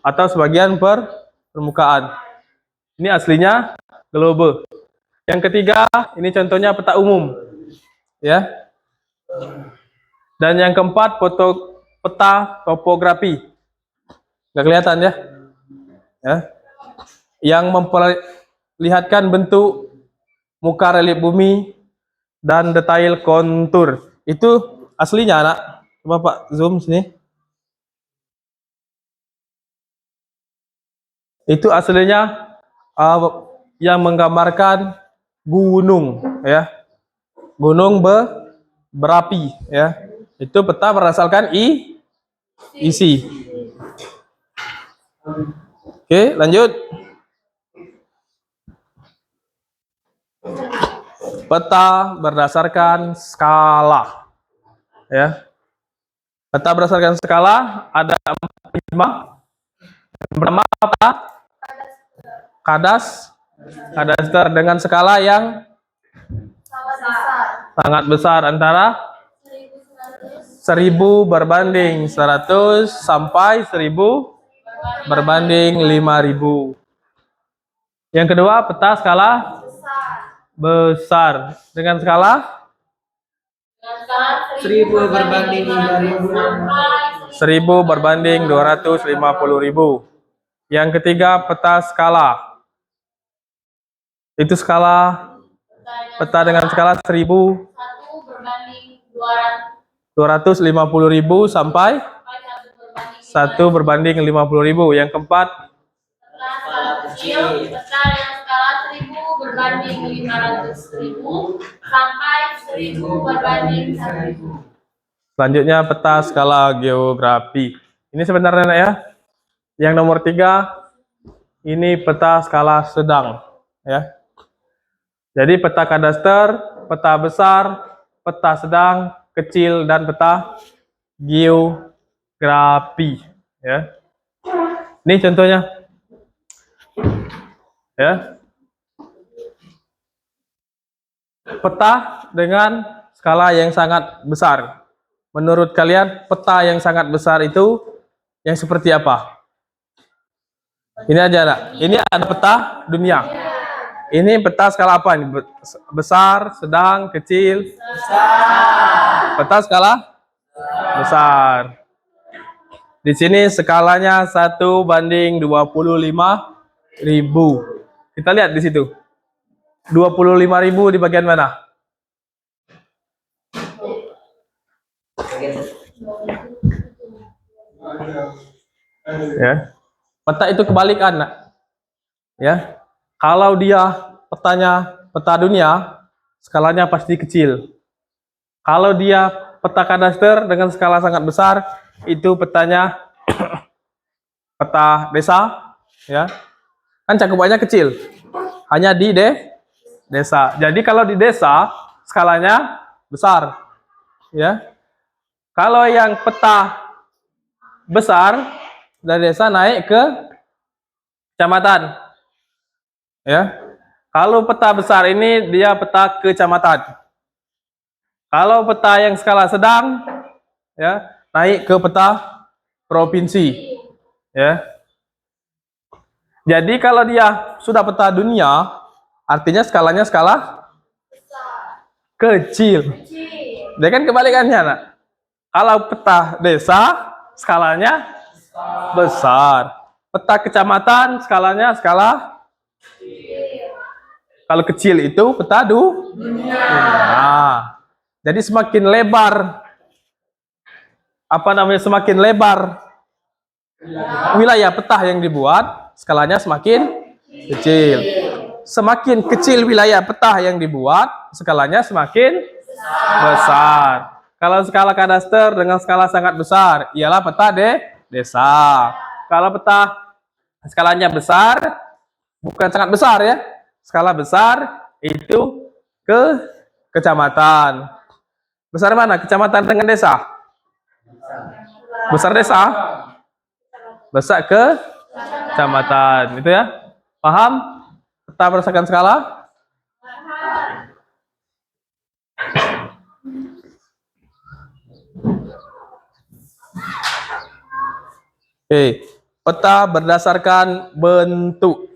[SPEAKER 1] atau sebagian permukaan. Ini aslinya globe. Yang ketiga, ini contohnya peta umum. Ya. Dan yang keempat, peta topografi. Nggak kelihatan ya? Ya. Yang memperlihatkan bentuk muka relief bumi dan detail kontur. Itu aslinya anak. Coba Pak zoom sini. Itu aslinya yang menggambarkan gunung ya. Gunung berapi ya. Itu peta berdasarkan isi. Oke, lanjut. Peta berdasarkan skala. Ya. Peta berdasarkan skala ada 5. Yang pertama apa? Kadaster dengan skala yang sangat besar antara 1000 berbanding 100 sampai 1000 berbanding 5000. Yang kedua, peta skala besar dengan skala
[SPEAKER 5] 1000 berbanding 5000.
[SPEAKER 1] 1000 berbanding 250.000. Yang ketiga, peta skala. Itu skala peta dengan skala 1000
[SPEAKER 3] berbanding
[SPEAKER 1] 250.000 sampai 1 berbanding 50.000. Yang keempat,
[SPEAKER 3] skala kecil, peta dengan skala 1000 berbanding 500.000 sampai 1000 berbanding 1000.
[SPEAKER 1] selanjutnya peta skala geografi. Ini sebenarnya nak ya. Yang nomor 3, ini peta skala sedang ya. Jadi peta kadaster, peta besar, peta sedang, kecil, dan peta geografi ya. Ini contohnya. Ya. Peta dengan skala yang sangat besar. Menurut kalian peta yang sangat besar itu yang seperti apa? Ini aja nak. Ini ada peta dunia. Ini peta skala apa ini? Besar, sedang, kecil? Besar. Peta skala besar. Di sini skalanya 1:25.000. Kita lihat di situ. 25.000 di bagian mana? Ya. Peta itu kebalikan, nak. Ya. Kalau dia petanya peta dunia, skalanya pasti kecil. Kalau dia peta kadaster dengan skala sangat besar, itu petanya peta desa, ya. Kan cakupannya kecil. Hanya di desa. Jadi kalau di desa skalanya besar, ya. Kalau yang peta besar dari desa naik ke kecamatan, ya. Kalau peta besar ini dia peta kecamatan. Kalau peta yang skala sedang, ya, naik ke peta provinsi, ya. Jadi kalau dia sudah peta dunia, artinya skalanya skala kecil. Dia kan kebalikannya, nak. Kalau peta desa, skalanya besar. Peta kecamatan, skalanya skala kalau kecil itu peta dunia. Nah, jadi semakin lebar, semakin lebar wilayah peta yang dibuat, skalanya semakin kecil. Semakin kecil wilayah peta yang dibuat, skalanya semakin besar. Kalau skala kadaster dengan skala sangat besar, ialah peta desa. Kalau peta skalanya besar, bukan sangat besar ya, skala besar itu ke kecamatan. Besar mana? Kecamatan dengan desa? Besar desa? Besar ke kecamatan. Itu ya? Paham? Peta berdasarkan skala? Oke, peta berdasarkan bentuk.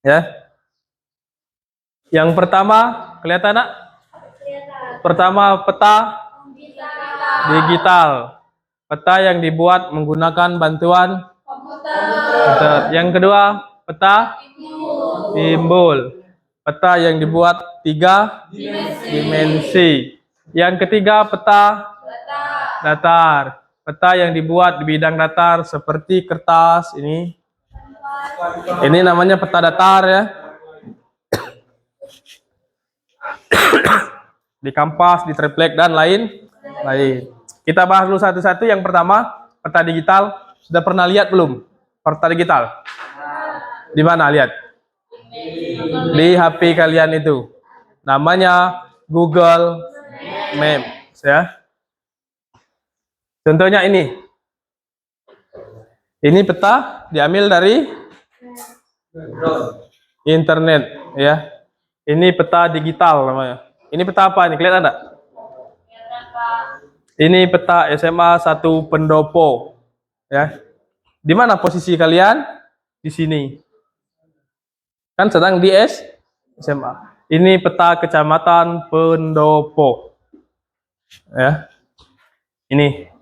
[SPEAKER 1] Ya. Yang pertama, kelihatan nak? Pertama peta digital. Peta yang dibuat menggunakan bantuan komputer. Yang kedua, peta timbul. Peta yang dibuat 3 dimensi. Yang ketiga, peta datar. Peta yang dibuat di bidang datar seperti kertas ini. Ini namanya peta datar ya. Di kampas, di triplek dan lain. Kita bahas dulu satu-satu. Yang pertama, peta digital. Sudah pernah lihat belum? Peta digital. Di mana lihat? Di HP kalian itu. Namanya Google Maps ya. Contohnya ini. Ini peta diambil dari internet ya. Ini peta digital namanya. Ini peta apa nih? Kelihatan enggak? Ini peta SMA 1 Pendopo ya. Di mana posisi kalian? Di sini. Kan sedang di SMA. Ini peta Kecamatan Pendopo. Ya. Ini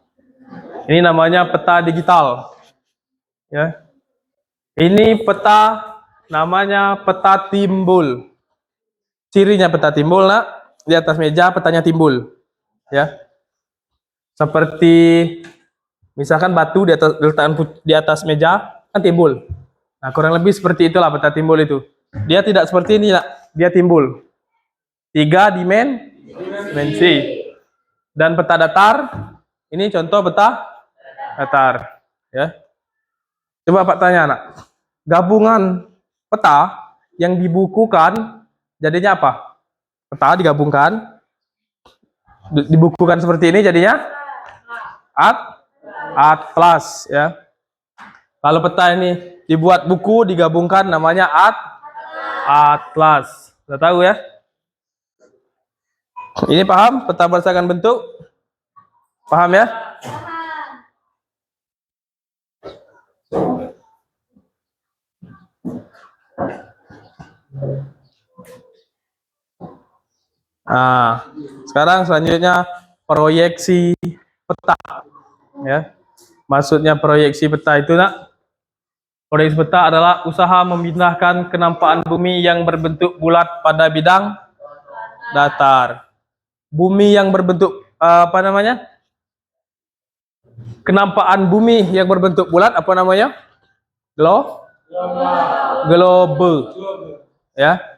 [SPEAKER 1] namanya peta digital. Ya. Ini peta namanya peta timbul. Cirinya peta timbul, nak, di atas meja petanya timbul. Ya. Seperti misalkan batu diletakkan di atas meja kan timbul. Nah, kurang lebih seperti itulah peta timbul itu. Dia tidak seperti ini, nak. Dia timbul. 3 dimensi. Dan peta datar, ini contoh peta datar. Ya. Coba Pak tanya, nak. Gabungan peta yang dibukukan jadinya apa? Peta digabungkan, dibukukan seperti ini jadinya atlas ya. Kalau peta ini dibuat buku, digabungkan namanya atlas. Sudah tahu ya? Ini paham? Peta berdasarkan bentuk? Paham ya? Nah, sekarang selanjutnya proyeksi peta. Ya, maksudnya proyeksi peta itu proyeksi peta adalah usaha memindahkan kenampakan bumi yang berbentuk bulat pada bidang datar. Bumi yang berbentuk kenampakan bumi yang berbentuk bulat apa namanya? Globe. Ya.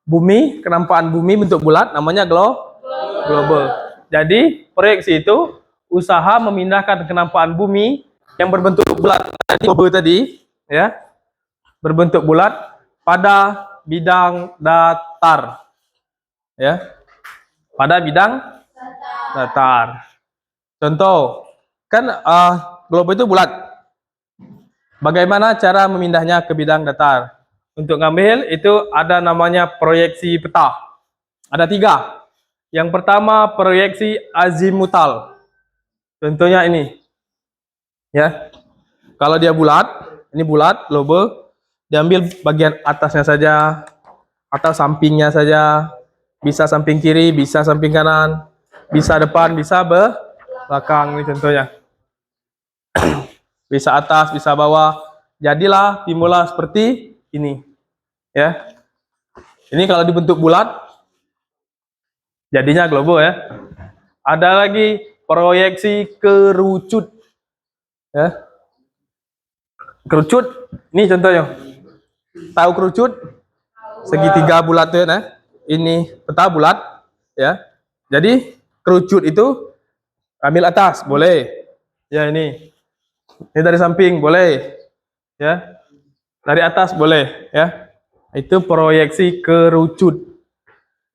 [SPEAKER 1] Bumi, kenampakan bumi bentuk bulat namanya globe. Jadi, proyeksi itu usaha memindahkan kenampakan bumi yang berbentuk bulat globe tadi, ya. Berbentuk bulat pada bidang datar. Ya. Pada bidang datar. Contoh, kan globe itu bulat. Bagaimana cara memindahnya ke bidang datar? Untuk ngambil itu ada namanya proyeksi peta. Ada 3. Yang pertama proyeksi azimutal. Contohnya ini. Ya. Kalau dia bulat, ini bulat, globe, diambil bagian atasnya saja atau sampingnya saja. Bisa samping kiri, bisa samping kanan, bisa depan, bisa belakang, ini contohnya. Bisa atas, bisa bawah. Jadilah timbullah seperti ini. Ya. Ini kalau dibentuk bulat jadinya globe ya. Ada lagi proyeksi kerucut. Ya. Kerucut, ini contohnya. Tahu kerucut? Segitiga bulat tuh ya. Ini peta bulat ya. Jadi kerucut itu ambil atas boleh. Ya ini. Ini dari samping boleh. Ya. Dari atas boleh ya. Itu proyeksi kerucut.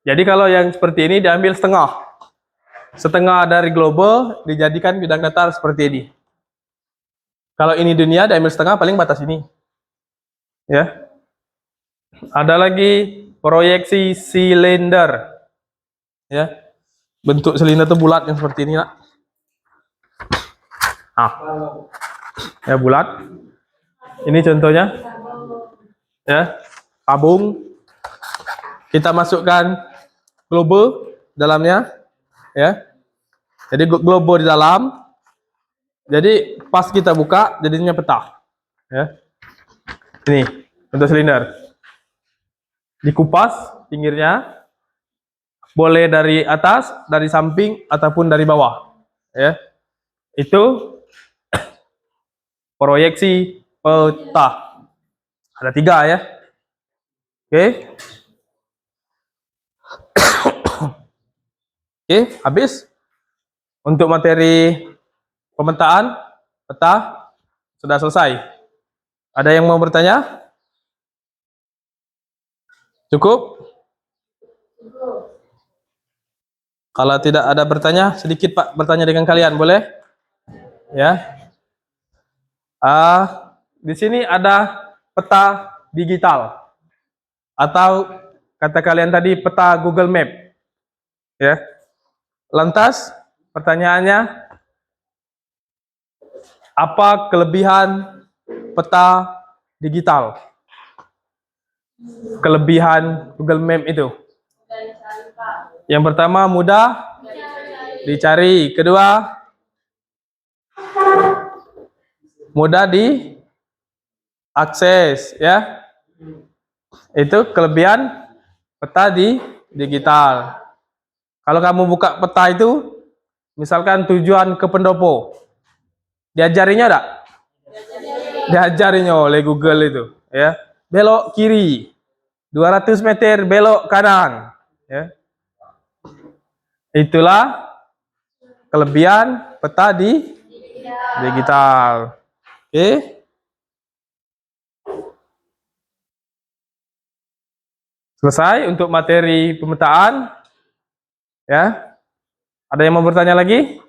[SPEAKER 1] Jadi kalau yang seperti ini diambil setengah. Setengah dari globe dijadikan bidang datar seperti ini. Kalau ini dunia diambil setengah paling batas ini. Ya. Ada lagi proyeksi silinder. Ya. Bentuk silinder itu bulat yang seperti ini, Nak. Ya bulat. Ini contohnya. Ya. Tabung. Kita masukkan globe dalamnya, ya. Jadi globe di dalam. Jadi pas kita buka jadinya peta, ya. Ini bentuk silinder. Dikupas pinggirnya, boleh dari atas, dari samping ataupun dari bawah, ya. Itu proyeksi peta. Ada 3 ya. Oke. Oke, habis untuk materi pemetaan peta sudah selesai. Ada yang mau bertanya? Cukup? Kalau tidak ada bertanya, sedikit Pak bertanya dengan kalian, boleh? Ya. Di sini ada peta digital atau kata kalian tadi peta Google Map. Ya. Lantas pertanyaannya, apa kelebihan peta digital? Kelebihan Google Map itu? Yang pertama mudah dicari, kedua mudah diakses, ya. Itu kelebihan peta di digital. Kalau kamu buka peta itu, misalkan tujuan ke pendopo, diajarinya enggak? Diajarinya oleh Google itu, ya. Belok kiri, 200 meter belok kanan, ya. Itulah kelebihan peta di digital. Oke. Selesai untuk materi pemetaan. Ya. Ada yang mau bertanya lagi?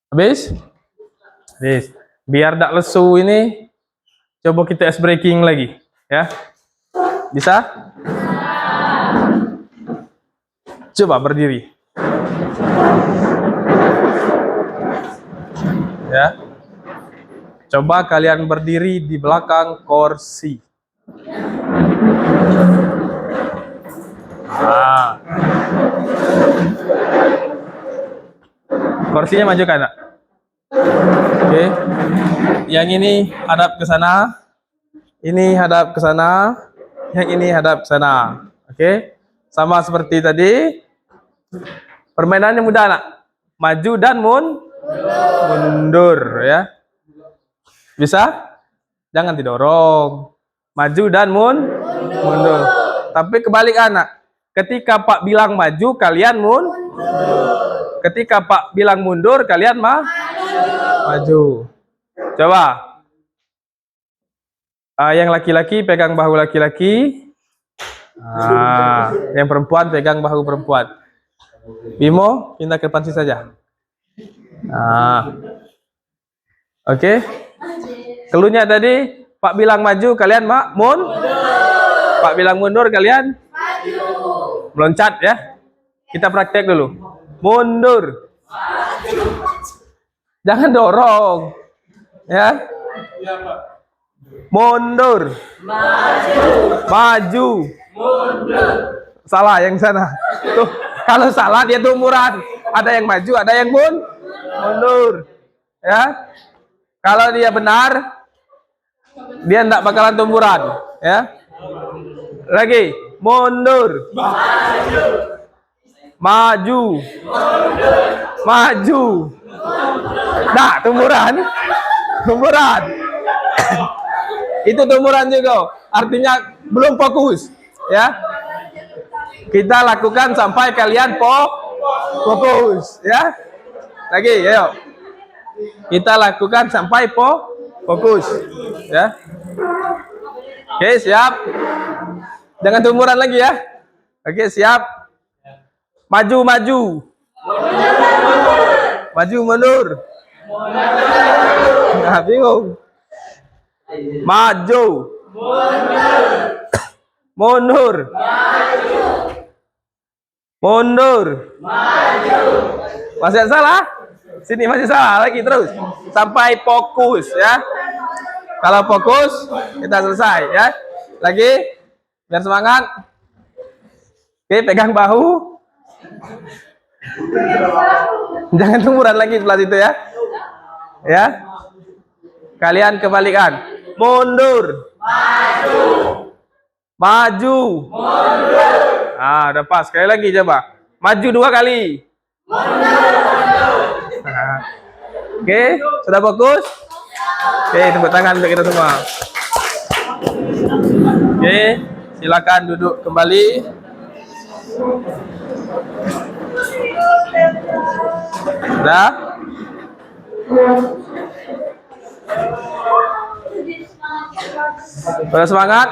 [SPEAKER 1] Habis? Habis. Biar tidak lesu ini, Coba kita ice breaking lagi, ya. Bisa? Coba berdiri. Ya. Coba kalian berdiri di belakang kursi. Ah. Kursinya maju kan? Oke. Yang ini hadap ke sana. Ini hadap ke sana. Yang ini hadap ke sana. Oke. Sama seperti tadi. Permainannya mudah, nak. Maju dan mundur, ya. Bisa? Jangan didorong. Maju dan mundur. Tapi kebalik, anak. Ketika Pak bilang maju, kalian mundur. Ketika Pak bilang mundur, kalian maju. Coba. Yang laki-laki pegang bahu laki-laki. Yang perempuan pegang bahu perempuan. Bimo, pindah ke depan sini saja. Oke. Keluhnya tadi, Pak bilang maju, kalian Pak bilang mundur, kalian maju. Meloncat, ya. Kita praktek dulu. Mundur. Jangan dorong. Ya.
[SPEAKER 4] Iya, Pak.
[SPEAKER 1] Mundur. Maju. Mundur. Salah yang sana. Tuh, kalau salah dia tumuran. Ada yang maju, ada yang mundur. Ya. Kalau dia benar, dia enggak bakalan tumuran, ya. Lagi. Mundur. Maju. Maju. Nah, tumuran. Itu tumuran juga. Artinya belum fokus, ya. Kita lakukan sampai kalian fokus, ya. Lagi, ayo. Kita lakukan sampai fokus, ya. Oke, siap. Jangan tumuran lagi, ya. Oke, siap. Maju. Maju mundur. Nah, bingung. Maju. Mundur. Mundur. Masih salah? Sini masih salah lagi terus. Sampai fokus, ya. Kalau fokus, kita selesai, ya. Lagi. Biar semangat. Oke, pegang bahu. Jangan tumuran lagi sebelah situ, ya. Ya. Kalian kebalikan. Mundur. Maju. Udah pas. Sekali lagi coba. Maju 2 kali. Oke, sudah fokus? Oke, tepuk tangan untuk kita semua. Oke, silakan duduk kembali. Sudah? Sudah semangat?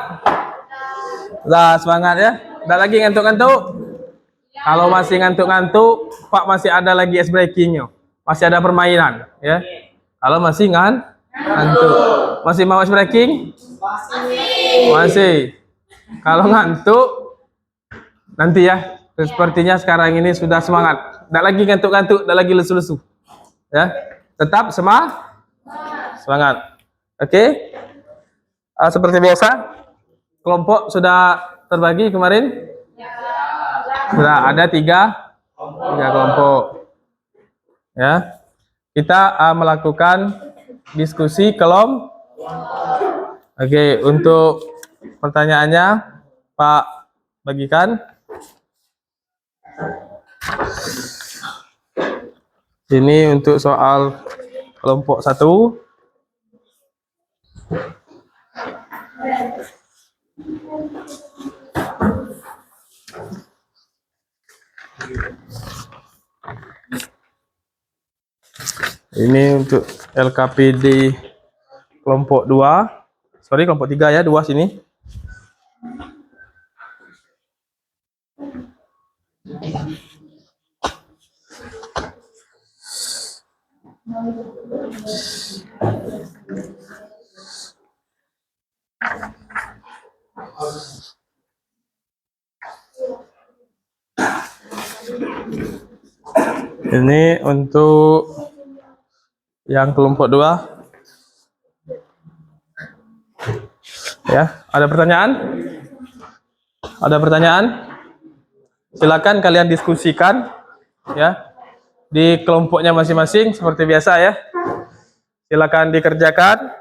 [SPEAKER 1] Sudah semangat, ya? Tidak lagi ngantuk-ngantuk? Kalau masih ngantuk-ngantuk, Pak masih ada lagi ice breakingnya. Masih ada permainan, ya. Kalau masih ngantuk, masih mau ice breaking? Masih. Kalau ngantuk, nanti, ya. Sepertinya sekarang ini sudah semangat. Tidak lagi ngantuk-ngantuk, tidak lagi lesu-lesu. Ya, tetap semangat. Oke. Seperti biasa, kelompok sudah terbagi kemarin. Sudah ada 3 kelompok. Ya, kita melakukan diskusi kelompok. Oke, untuk pertanyaannya Pak bagikan. Ini untuk soal kelompok 1. Ini untuk LKPD kelompok 2. Sorry, kelompok 3, ya, 2 sini. Ini untuk yang kelompok 2. Ya, ada pertanyaan? Ada pertanyaan? Silakan kalian diskusikan ya di kelompoknya masing-masing seperti biasa ya. Silakan dikerjakan.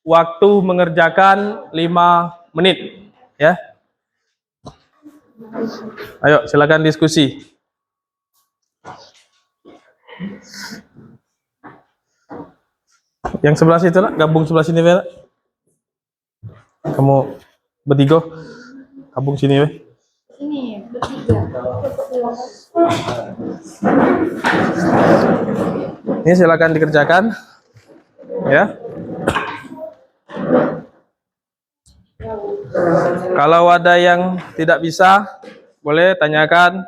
[SPEAKER 1] Waktu mengerjakan 5 menit ya. Ayo silakan diskusi. Yang sebelah situ nak, gabung sebelah sini Vera. Kamu bertiga gabung sini weh.
[SPEAKER 3] Ini bertiga.
[SPEAKER 1] Ini silakan dikerjakan ya. Kalau ada yang tidak bisa, boleh tanyakan.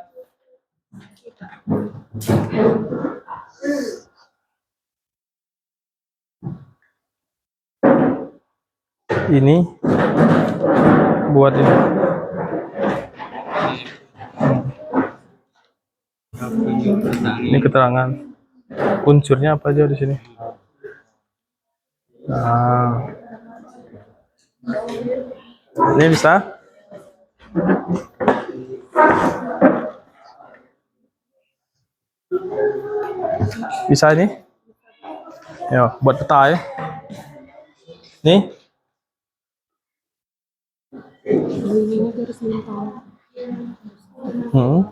[SPEAKER 1] Ini buat ini. Ini keterangan. Unsurnya apa aja di sini? Nah. Ini bisa? Bisa ini? Ya, buat peta ya. Nih. Hmm.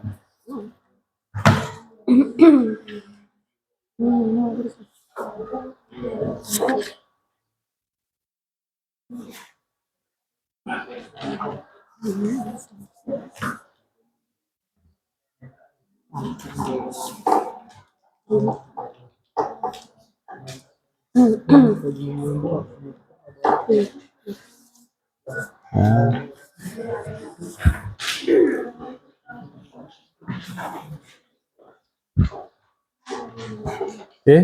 [SPEAKER 1] Oke.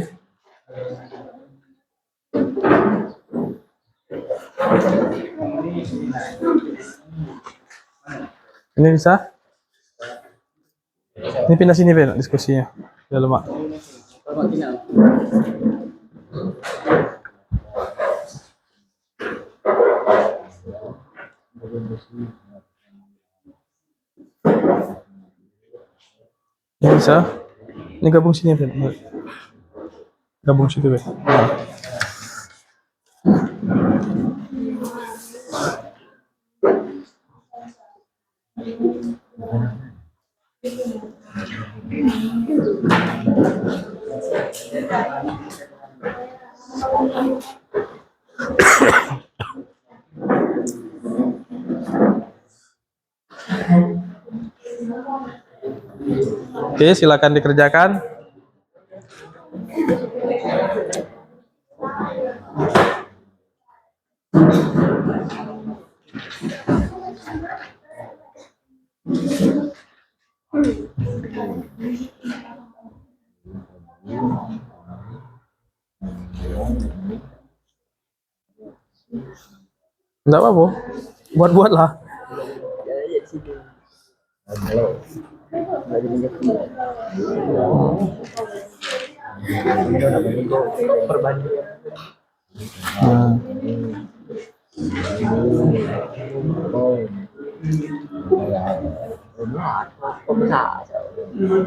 [SPEAKER 1] Ini bisa? Ini pindah sini Ben, diskusinya. Ya lemak. Ini bisa? Ini gabung sini Ben. Gabung situ Ben. Nah. Oke, silakan dikerjakan. Enggak apa-apa. Buat-buatlah.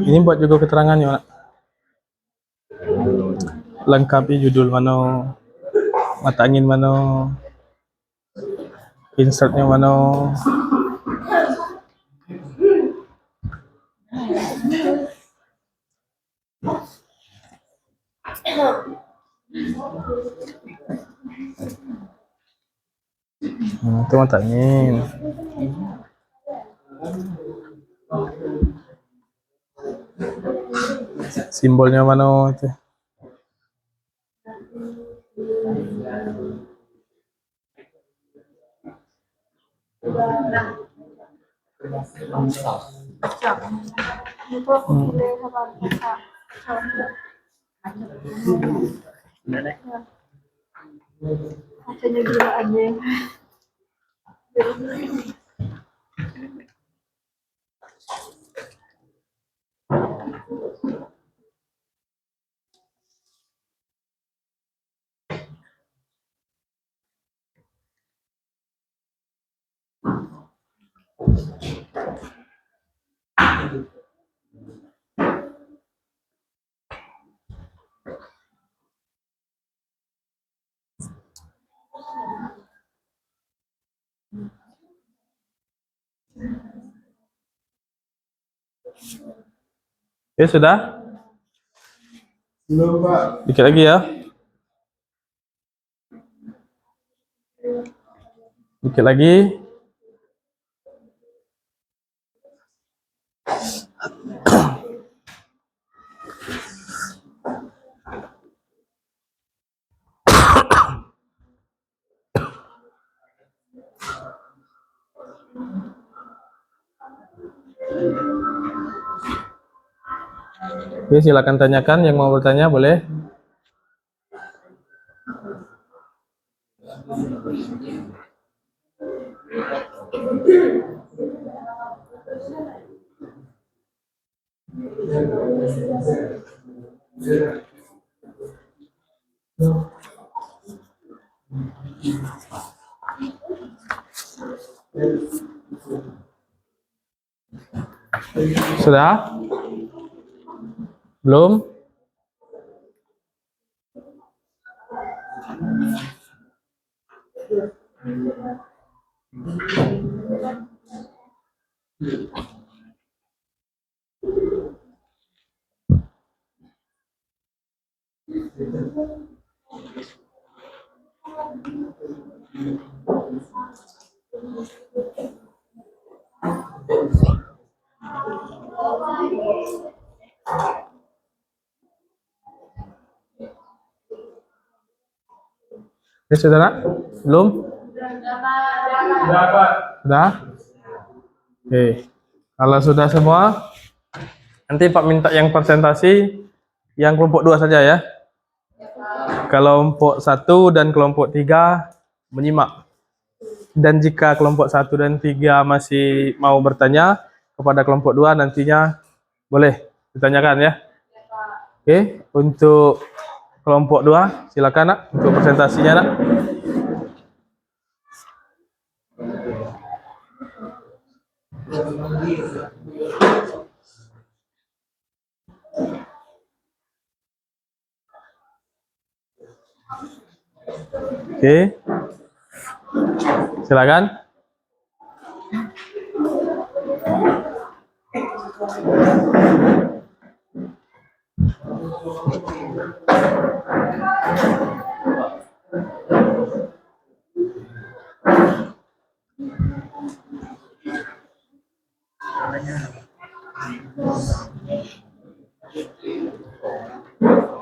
[SPEAKER 1] Ini buat juga keterangannya, Nak. Lengkapi judul mana, mata angin mana, insertnya mana. Itu mata angin. Simbolnya mana itu?
[SPEAKER 3] Hanya gila aja.
[SPEAKER 1] Oke, sudah?
[SPEAKER 4] Belum, Pak.
[SPEAKER 1] Dikit lagi ya. Dikit lagi. Oke, silakan tanyakan yang mau bertanya, boleh. Sudah? Belum? Ya, sudah, Nak? Belum?
[SPEAKER 4] Berapa?
[SPEAKER 1] Sudah? Oke. Kalau sudah semua, nanti Pak minta yang presentasi yang kelompok 2 saja ya. Kelompok 1 dan kelompok 3 menyimak. Dan jika kelompok 1 dan 3 masih mau bertanya kepada kelompok 2, nantinya boleh ditanyakan ya. Oke, untuk kelompok 2 silakan Nak untuk presentasinya, Nak. Oke. Silakan.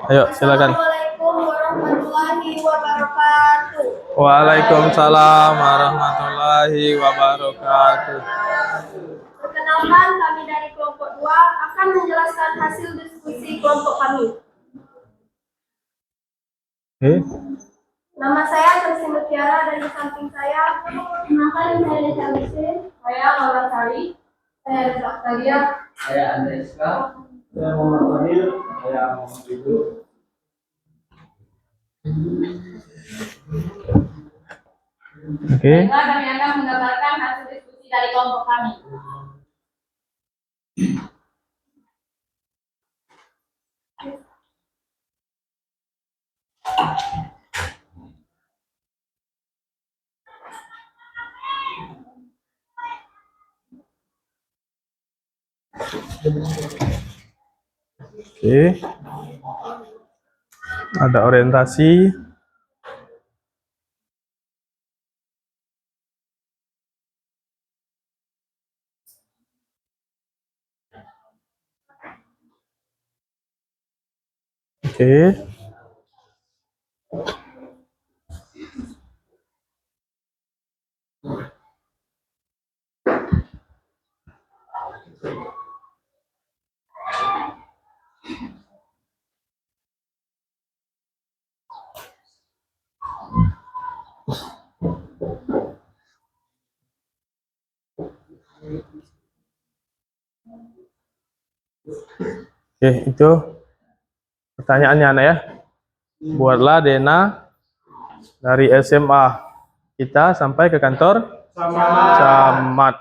[SPEAKER 1] Ayo, silakan.
[SPEAKER 3] Assalamualaikum warahmatullahi wabarakatuh.
[SPEAKER 1] Waalaikumsalam warahmatullahi wabarakatuh.
[SPEAKER 3] Perkenalkan, kami dari kelompok 2 akan menjelaskan hasil diskusi kelompok kami.
[SPEAKER 1] Oke.
[SPEAKER 3] Nama saya Tersi Mutiara dan di samping saya, kenalkan saya Desa Alisin, saya Laura Sari, saya Reza Octavia,
[SPEAKER 2] Saya Andreska.
[SPEAKER 4] Saya Muhammad Fadil. Saya Muhammad Ibu.
[SPEAKER 1] Oke.
[SPEAKER 3] Baiklah, kami akan menggambarkan hasil diskusi dari kelompok kami.
[SPEAKER 1] Oke. Ada orientasi. Oke. Oke, itu pertanyaannya anak ya. Buatlah Dena dari SMA kita sampai ke kantor camat.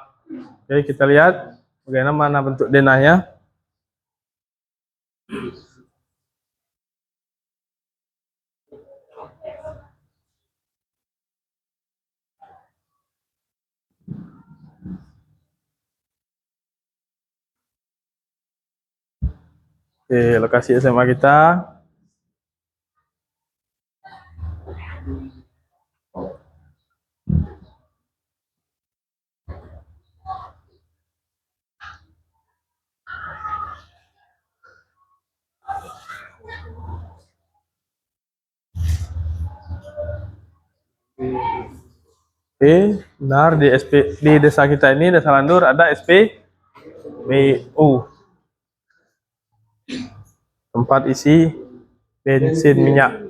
[SPEAKER 1] Oke, kita lihat bagaimana bentuk denahnya. Oke, lokasi SMA kita. Oke, benar di di desa kita ini, Desa Landur, ada SPBU. Tempat isi bensin minyak.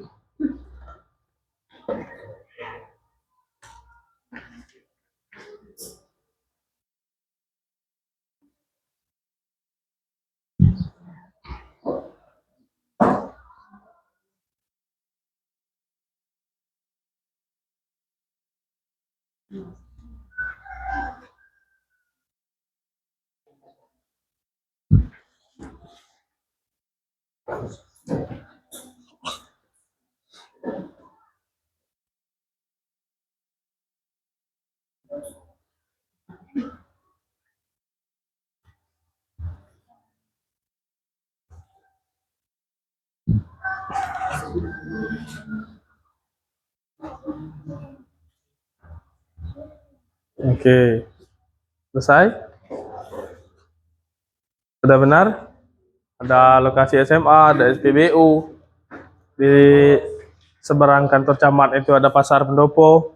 [SPEAKER 1] Oke, selesai? Sudah benar? Ada lokasi SMA, ada SPBU. Di seberang kantor camat itu ada pasar pendopo.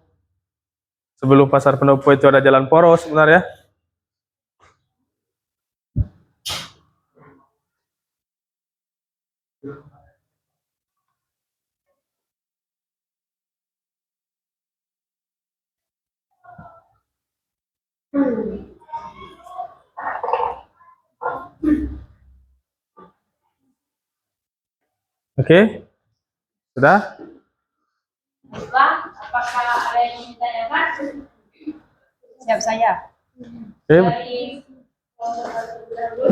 [SPEAKER 1] Sebelum pasar pendopo itu ada jalan poros, benar ya? Oke, sudah?
[SPEAKER 3] Baiklah, apakah ada yang ditanyakan?
[SPEAKER 6] Siap saya.
[SPEAKER 1] Oke,
[SPEAKER 3] Dari kelompok satu dulu.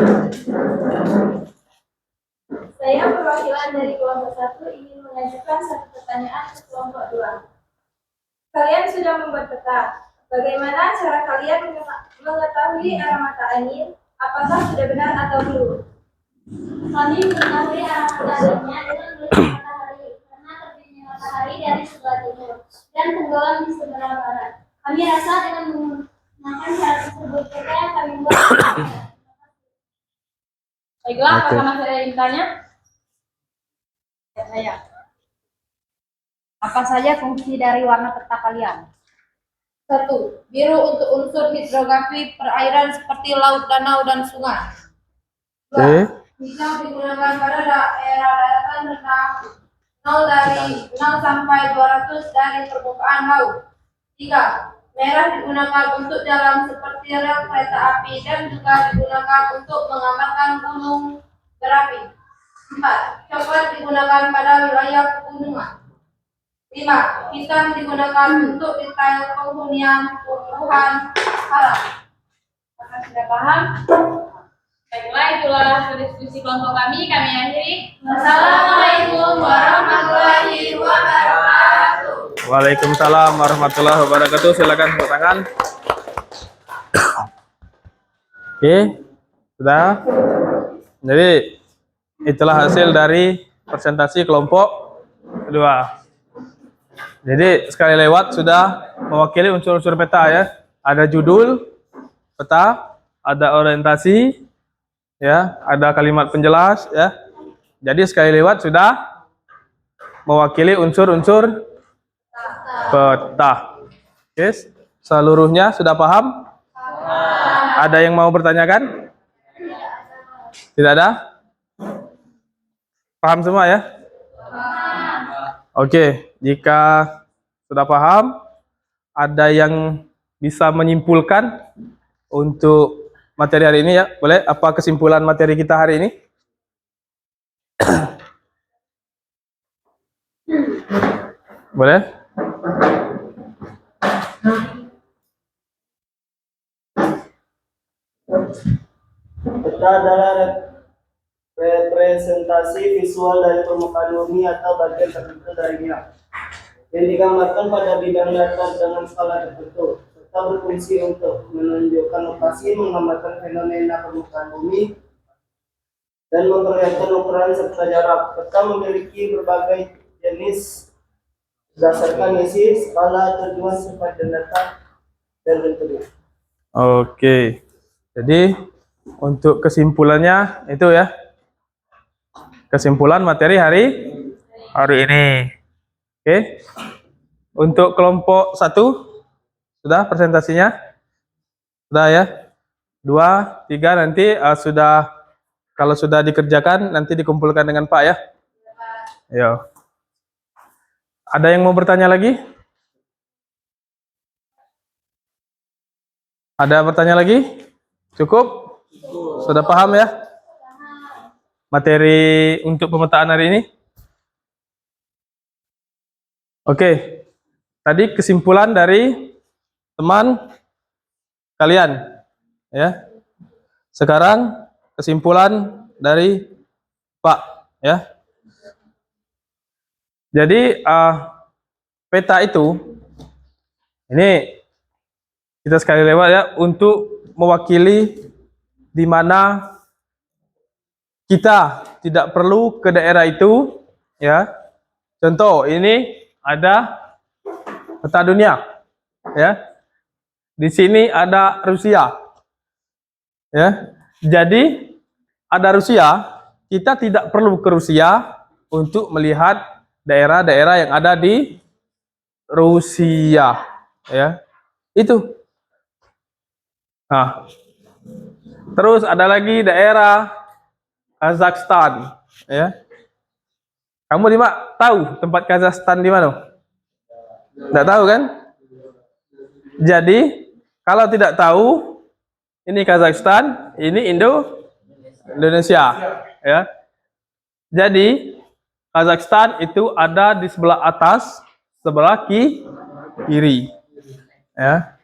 [SPEAKER 3] Saya perwakilan dari kelompok 1 ingin mengajukan satu pertanyaan ke kelompok 2. Kalian sudah membuat peta. Bagaimana cara kalian mengetahui arah mata angin? Apakah sudah benar atau belum? Kami mengetahui arah mata anginnya dengan melihat matahari, karena terbitnya matahari dari sebelah timur dan tenggelam di sebelah barat. Kami rasa dengan menggunakan cara tersebut, peta yang kami buat. Baiklah,
[SPEAKER 1] Oke.
[SPEAKER 3] apakah masih ada yang bertanya?
[SPEAKER 6] Siap saya. Apa saja fungsi dari warna peta kalian?
[SPEAKER 3] 1. Biru untuk unsur hidrografi perairan seperti laut, danau, dan sungai. 2.
[SPEAKER 1] Oke.
[SPEAKER 3] Hijau digunakan pada daerah daratan rendah 0 sampai 200 dari permukaan laut. 3. Merah digunakan untuk jalan seperti rel kereta api dan juga digunakan untuk mengamankan gunung berapi. 4. Coklat digunakan pada wilayah pegunungan. 5. Hitam digunakan untuk detail penghunian tumbuhan karang. Apakah sudah paham? Baiklah, itulah diskusi kelompok kami. Kami akhiri. Wassalamualaikum warahmatullahi wabarakatuh.
[SPEAKER 1] Waalaikumsalam warahmatullahi wabarakatuh. Silakan tepuk tangan. Oke, sudah. Jadi itulah hasil dari presentasi kelompok kedua. Jadi sekali lewat sudah mewakili unsur-unsur peta ya. Ada judul peta, ada orientasi, ya, ada kalimat penjelas ya. Jadi sekali lewat sudah mewakili unsur-unsur peta. Oke, seluruhnya sudah paham? Ada yang mau bertanyakan? Tidak ada? Paham semua ya? Oke, jika sudah paham, ada yang bisa menyimpulkan untuk materi hari ini ya? Boleh? Apa kesimpulan materi kita hari ini? Boleh?
[SPEAKER 5] Peta adalah representasi visual dari permukaan bumi atau bagian tertentu darinya yang digambarkan pada bidang datar dengan skala tertentu serta berfungsi untuk menunjukkan lokasi, menggambarkan fenomena permukaan bumi, dan memperlihatkan ukuran serta jarak. Peta memiliki berbagai jenis berdasarkan isi, skala, tujuan, sifat, dan data dan bentuknya.
[SPEAKER 1] Oke. Jadi untuk kesimpulannya itu ya. Kesimpulan materi hari ini. Oke. Untuk kelompok 1 sudah presentasinya? Sudah ya? 2, 3 nanti sudah, kalau sudah dikerjakan nanti dikumpulkan dengan Pak ya. Ayo. Ada yang mau bertanya lagi? Ada bertanya lagi? Cukup? Sudah paham ya? Materi untuk pemetaan hari ini? Oke. Tadi kesimpulan dari teman kalian ya. Sekarang kesimpulan dari Pak ya. Jadi peta itu ini kita sekali lewat ya, untuk mewakili di mana kita tidak perlu ke daerah itu ya. Contoh ini ada peta dunia ya. Di sini ada Rusia ya. Jadi ada Rusia, kita tidak perlu ke Rusia untuk melihat daerah-daerah yang ada di Rusia ya. Itu. Nah, terus ada lagi daerah Kazakhstan ya. Kamu tahu tempat Kazakhstan di mana? Tidak tahu kan? Jadi kalau tidak tahu, ini Kazakhstan, ini Indonesia ya. Jadi Kazakhstan itu ada di sebelah atas, sebelah kiri ya.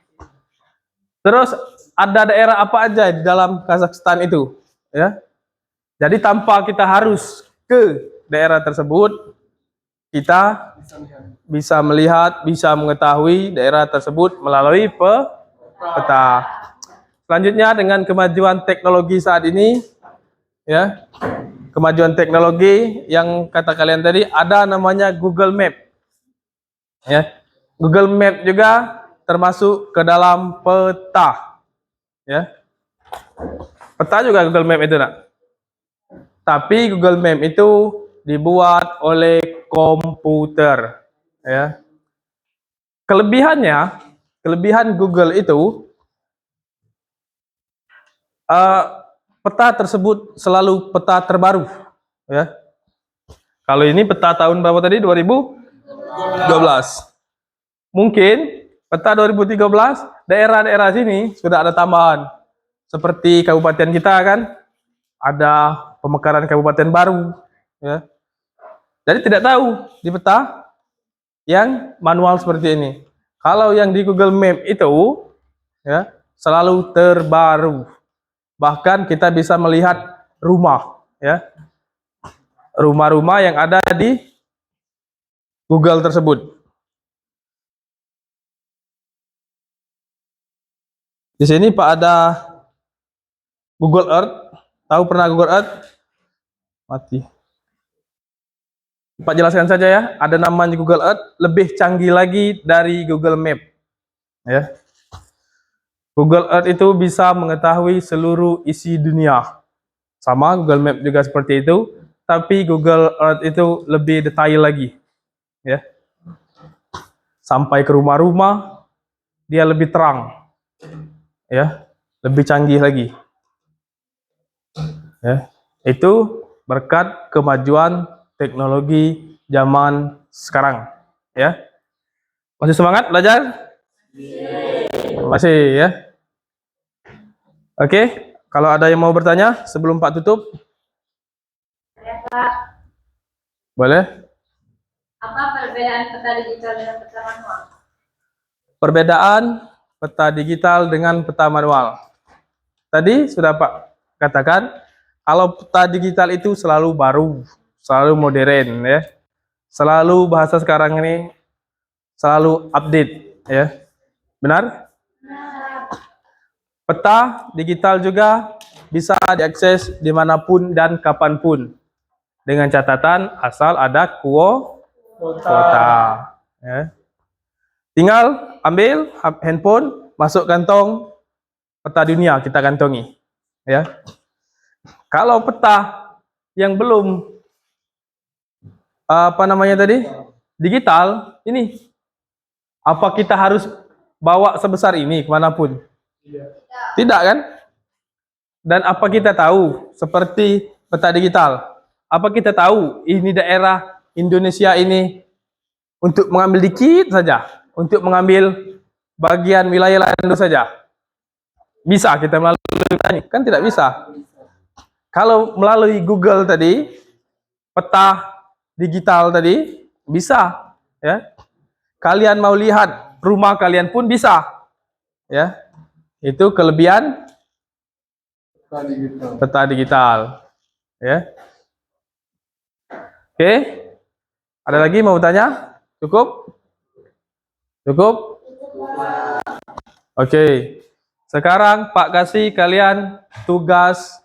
[SPEAKER 1] Terus ada daerah apa aja di dalam Kazakhstan itu ya. Jadi tanpa kita harus ke daerah tersebut, kita bisa melihat, bisa mengetahui daerah tersebut melalui peta. Selanjutnya dengan kemajuan teknologi saat ini ya. Kemajuan teknologi yang kata kalian tadi, ada namanya Google Map. Ya. Google Map juga termasuk ke dalam peta. Ya. Peta juga Google Map itu, nak. Tapi Google Map itu dibuat oleh komputer, ya. Kelebihan Google itu, peta tersebut selalu peta terbaru, ya. Kalau ini peta tahun berapa tadi? 2012. Mungkin peta 2013 daerah-daerah sini sudah ada tambahan. Seperti kabupaten kita kan, ada pemekaran kabupaten baru, ya. Jadi tidak tahu di peta yang manual seperti ini. Kalau yang di Google Map itu, ya, selalu terbaru. Bahkan kita bisa melihat rumah, ya, rumah-rumah yang ada di Google tersebut. Di sini Pak ada Google Earth. Tahu pernah Google Earth? Mati. Pak jelaskan saja ya. Ada namanya Google Earth, lebih canggih lagi dari Google Map. Ya. Google Earth itu bisa mengetahui seluruh isi dunia. Sama Google Map juga seperti itu, tapi Google Earth itu lebih detail lagi. Ya. Sampai ke rumah-rumah, dia lebih terang. Ya, lebih canggih lagi. Ya, itu berkat kemajuan teknologi zaman sekarang. Ya, masih semangat belajar? Masih ya. Oke, kalau ada yang mau bertanya sebelum Pak tutup.
[SPEAKER 3] Pak.
[SPEAKER 1] Boleh?
[SPEAKER 3] Apa perbedaan peta digital dengan peta manual?
[SPEAKER 1] Perbedaan peta digital dengan peta manual. Tadi sudah Pak katakan, kalau peta digital itu selalu baru, selalu modern ya. Selalu bahasa sekarang ini selalu update ya. Benar? Peta digital juga bisa diakses dimanapun dan kapanpun dengan catatan asal ada kuota. Ya. Tinggal ambil handphone, masuk kantong, peta dunia kita kantongi. Ya. Kalau peta yang belum apa namanya tadi digital, ini apa kita harus bawa sebesar ini kemanapun? Tidak kan? Dan apa kita tahu seperti peta digital? Apa kita tahu ini daerah Indonesia ini untuk mengambil dikit saja, untuk mengambil bagian wilayah lain saja? Bisa kita melalui ini? Kan tidak bisa. Kalau melalui Google tadi, peta digital tadi bisa, ya. Kalian mau lihat rumah kalian pun bisa, ya. Itu kelebihan peta digital, ya. Oke, ada lagi mau tanya? Cukup? Cukup? Oke, sekarang Pak kasih kalian tugas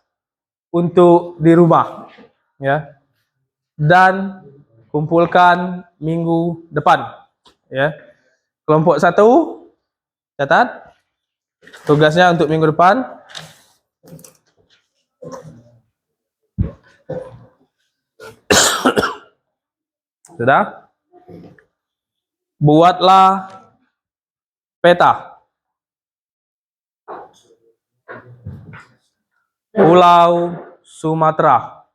[SPEAKER 1] untuk di rumah, ya, dan kumpulkan minggu depan, ya. Kelompok 1 catat tugasnya untuk minggu depan. Sudah? Buatlah peta Pulau Sumatera.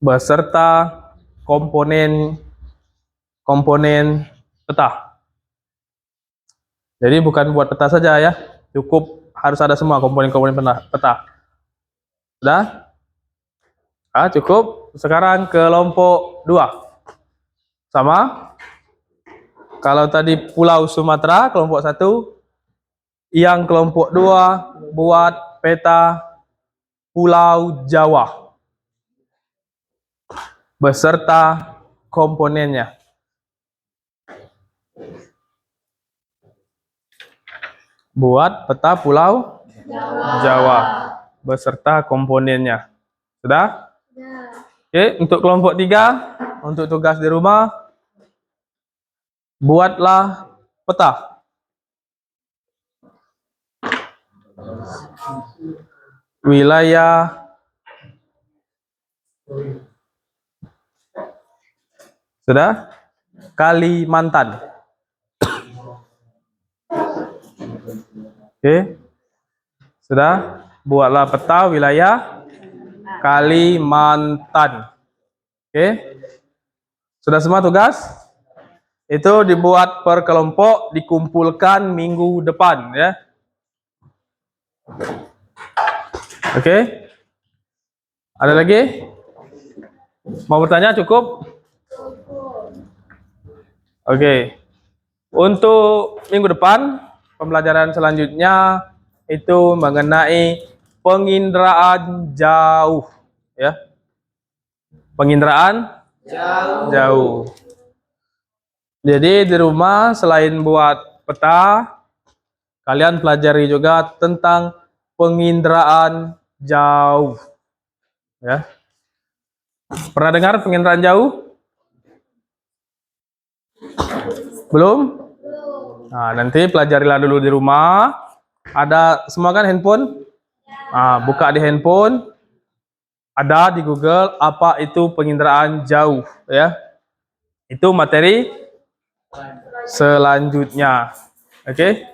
[SPEAKER 1] Beserta komponen peta. Jadi bukan buat peta saja ya, cukup harus ada semua komponen-komponen peta. Sudah? Cukup. Sekarang kelompok 2. Sama. Kalau tadi Pulau Sumatera, kelompok 1. Yang kelompok 2 buat peta Pulau Jawa. Beserta komponennya. Buat peta Pulau Jawa. Beserta komponennya. Sudah? Oke, untuk kelompok 3, untuk tugas di rumah, buatlah peta wilayah sudah Kalimantan. Oke. Sudah, buatlah peta wilayah Kalimantan. Oke. Sudah semua tugas? Itu dibuat per kelompok, dikumpulkan minggu depan ya. Oke. Ada lagi? Mau bertanya cukup? Oke. Untuk minggu depan, pembelajaran selanjutnya itu mengenai penginderaan jauh ya. Penginderaan jauh. Jadi di rumah selain buat peta, kalian pelajari juga tentang penginderaan jauh ya. Pernah dengar penginderaan jauh? Belum? Nah, nanti pelajarilah dulu di rumah. Ada semua kan handphone? Nah, buka di handphone. Ada di Google apa itu penginderaan jauh ya. Itu materi selanjutnya. Oke?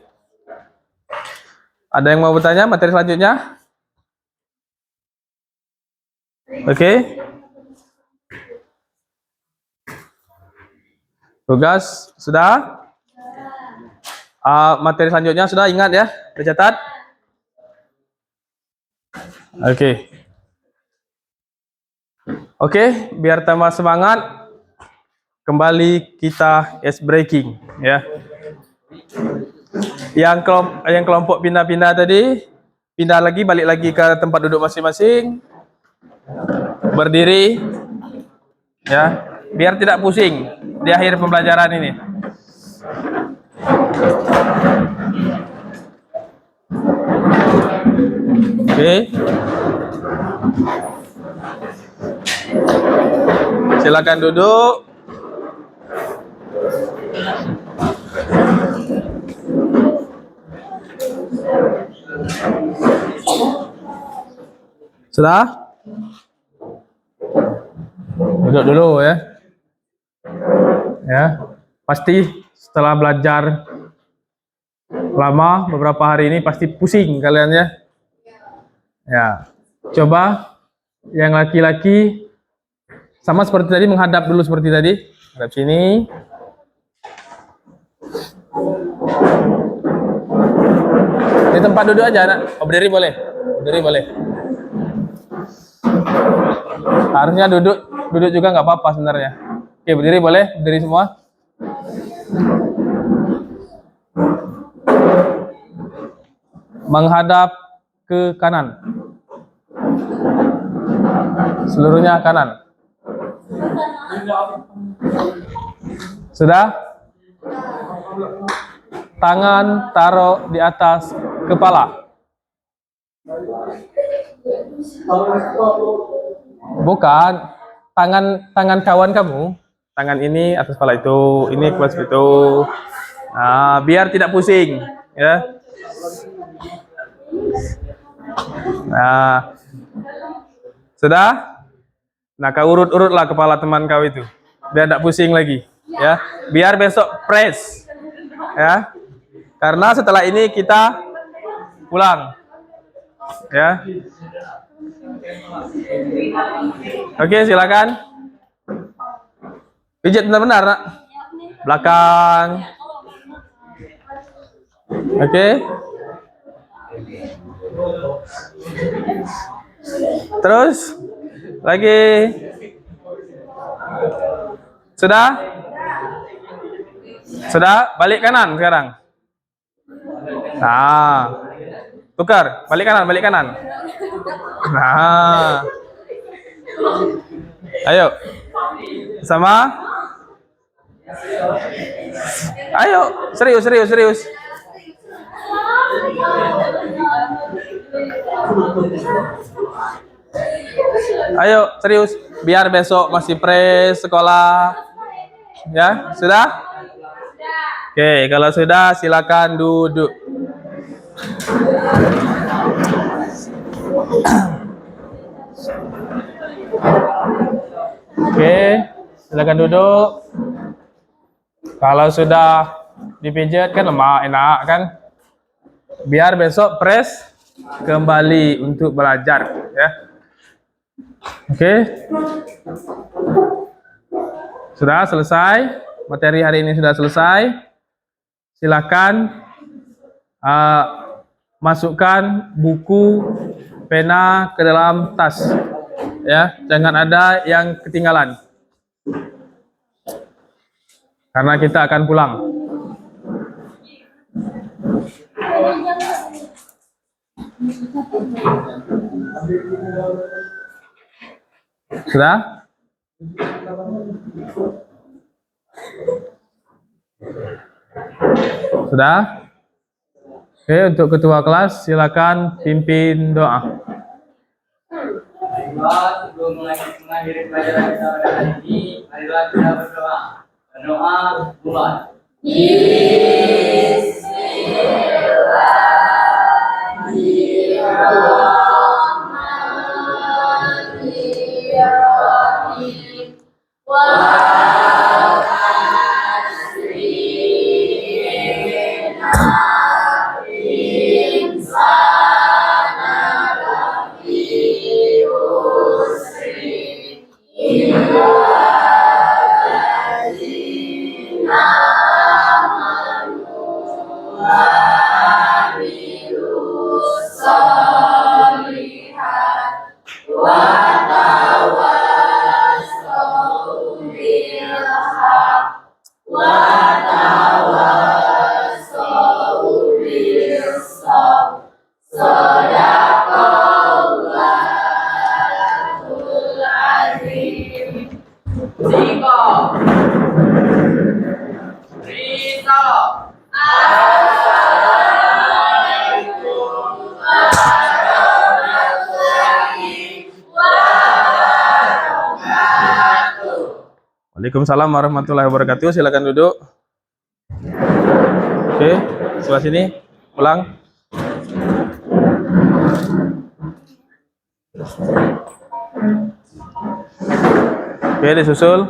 [SPEAKER 1] Ada yang mau bertanya materi selanjutnya? Oke? Tugas sudah? Materi selanjutnya sudah ingat ya, dicatat. Oke. Oke, biar tambah semangat, kembali kita ice breaking ya. Yang kelompok pindah-pindah tadi, pindah lagi, balik lagi ke tempat duduk masing-masing. Berdiri ya, biar tidak pusing di akhir pembelajaran ini. Oke. Silakan duduk. Sudah? Duduk dulu ya. Ya, pasti setelah belajar lama beberapa hari ini pasti pusing kalian ya. Ya, coba yang laki-laki sama seperti tadi, menghadap dulu seperti tadi. Hadap sini. Di tempat duduk aja, nak. Oh, berdiri boleh. Berdiri boleh. Harusnya duduk juga nggak apa-apa sebenarnya. Oke, berdiri boleh, berdiri semua. Menghadap ke kanan. Seluruhnya kanan. Sudah? Tangan taruh di atas kepala. Bukan, tangan kawan kamu, tangan ini atas kepala itu, ini kelas itu. Nah, biar tidak pusing, ya. Nah, sudah? Nah, kau urut-urutlah kepala teman kau itu, biar tidak pusing lagi, ya. Biar besok press, ya. Karena setelah ini kita pulang, ya. Oke, silakan. Pijat benar-benar, nak. Belakang. Oke. Terus lagi. Sudah? Sudah? Balik kanan sekarang. Nah. Tukar, balik kanan, balik kanan. Nah. Ayo. Sama. Ayo, serius. Ayo, serius. Biar besok masih press sekolah. Ya, sudah? Oke, kalau sudah silakan duduk. Oke, silakan duduk. Kalau sudah dipijat kan lemak, enak kan? Biar besok press kembali untuk belajar, ya. Oke. Sudah selesai. Materi hari ini sudah selesai. Silakan masukkan buku, pena ke dalam tas, ya. Jangan ada yang ketinggalan. Karena kita akan pulang. Sudah? Sudah? Oke, untuk ketua kelas silakan pimpin doa.
[SPEAKER 2] Sebelum mengakhiri pelajaran kita pada hari ini, marilah kita berdoa. Berdoa bulan. Siko. Riso.
[SPEAKER 1] Waalaikumsalam warahmatullahi wabarakatuh. Silakan duduk. Oke, sebelah sini. Ulang. Oke, disusul.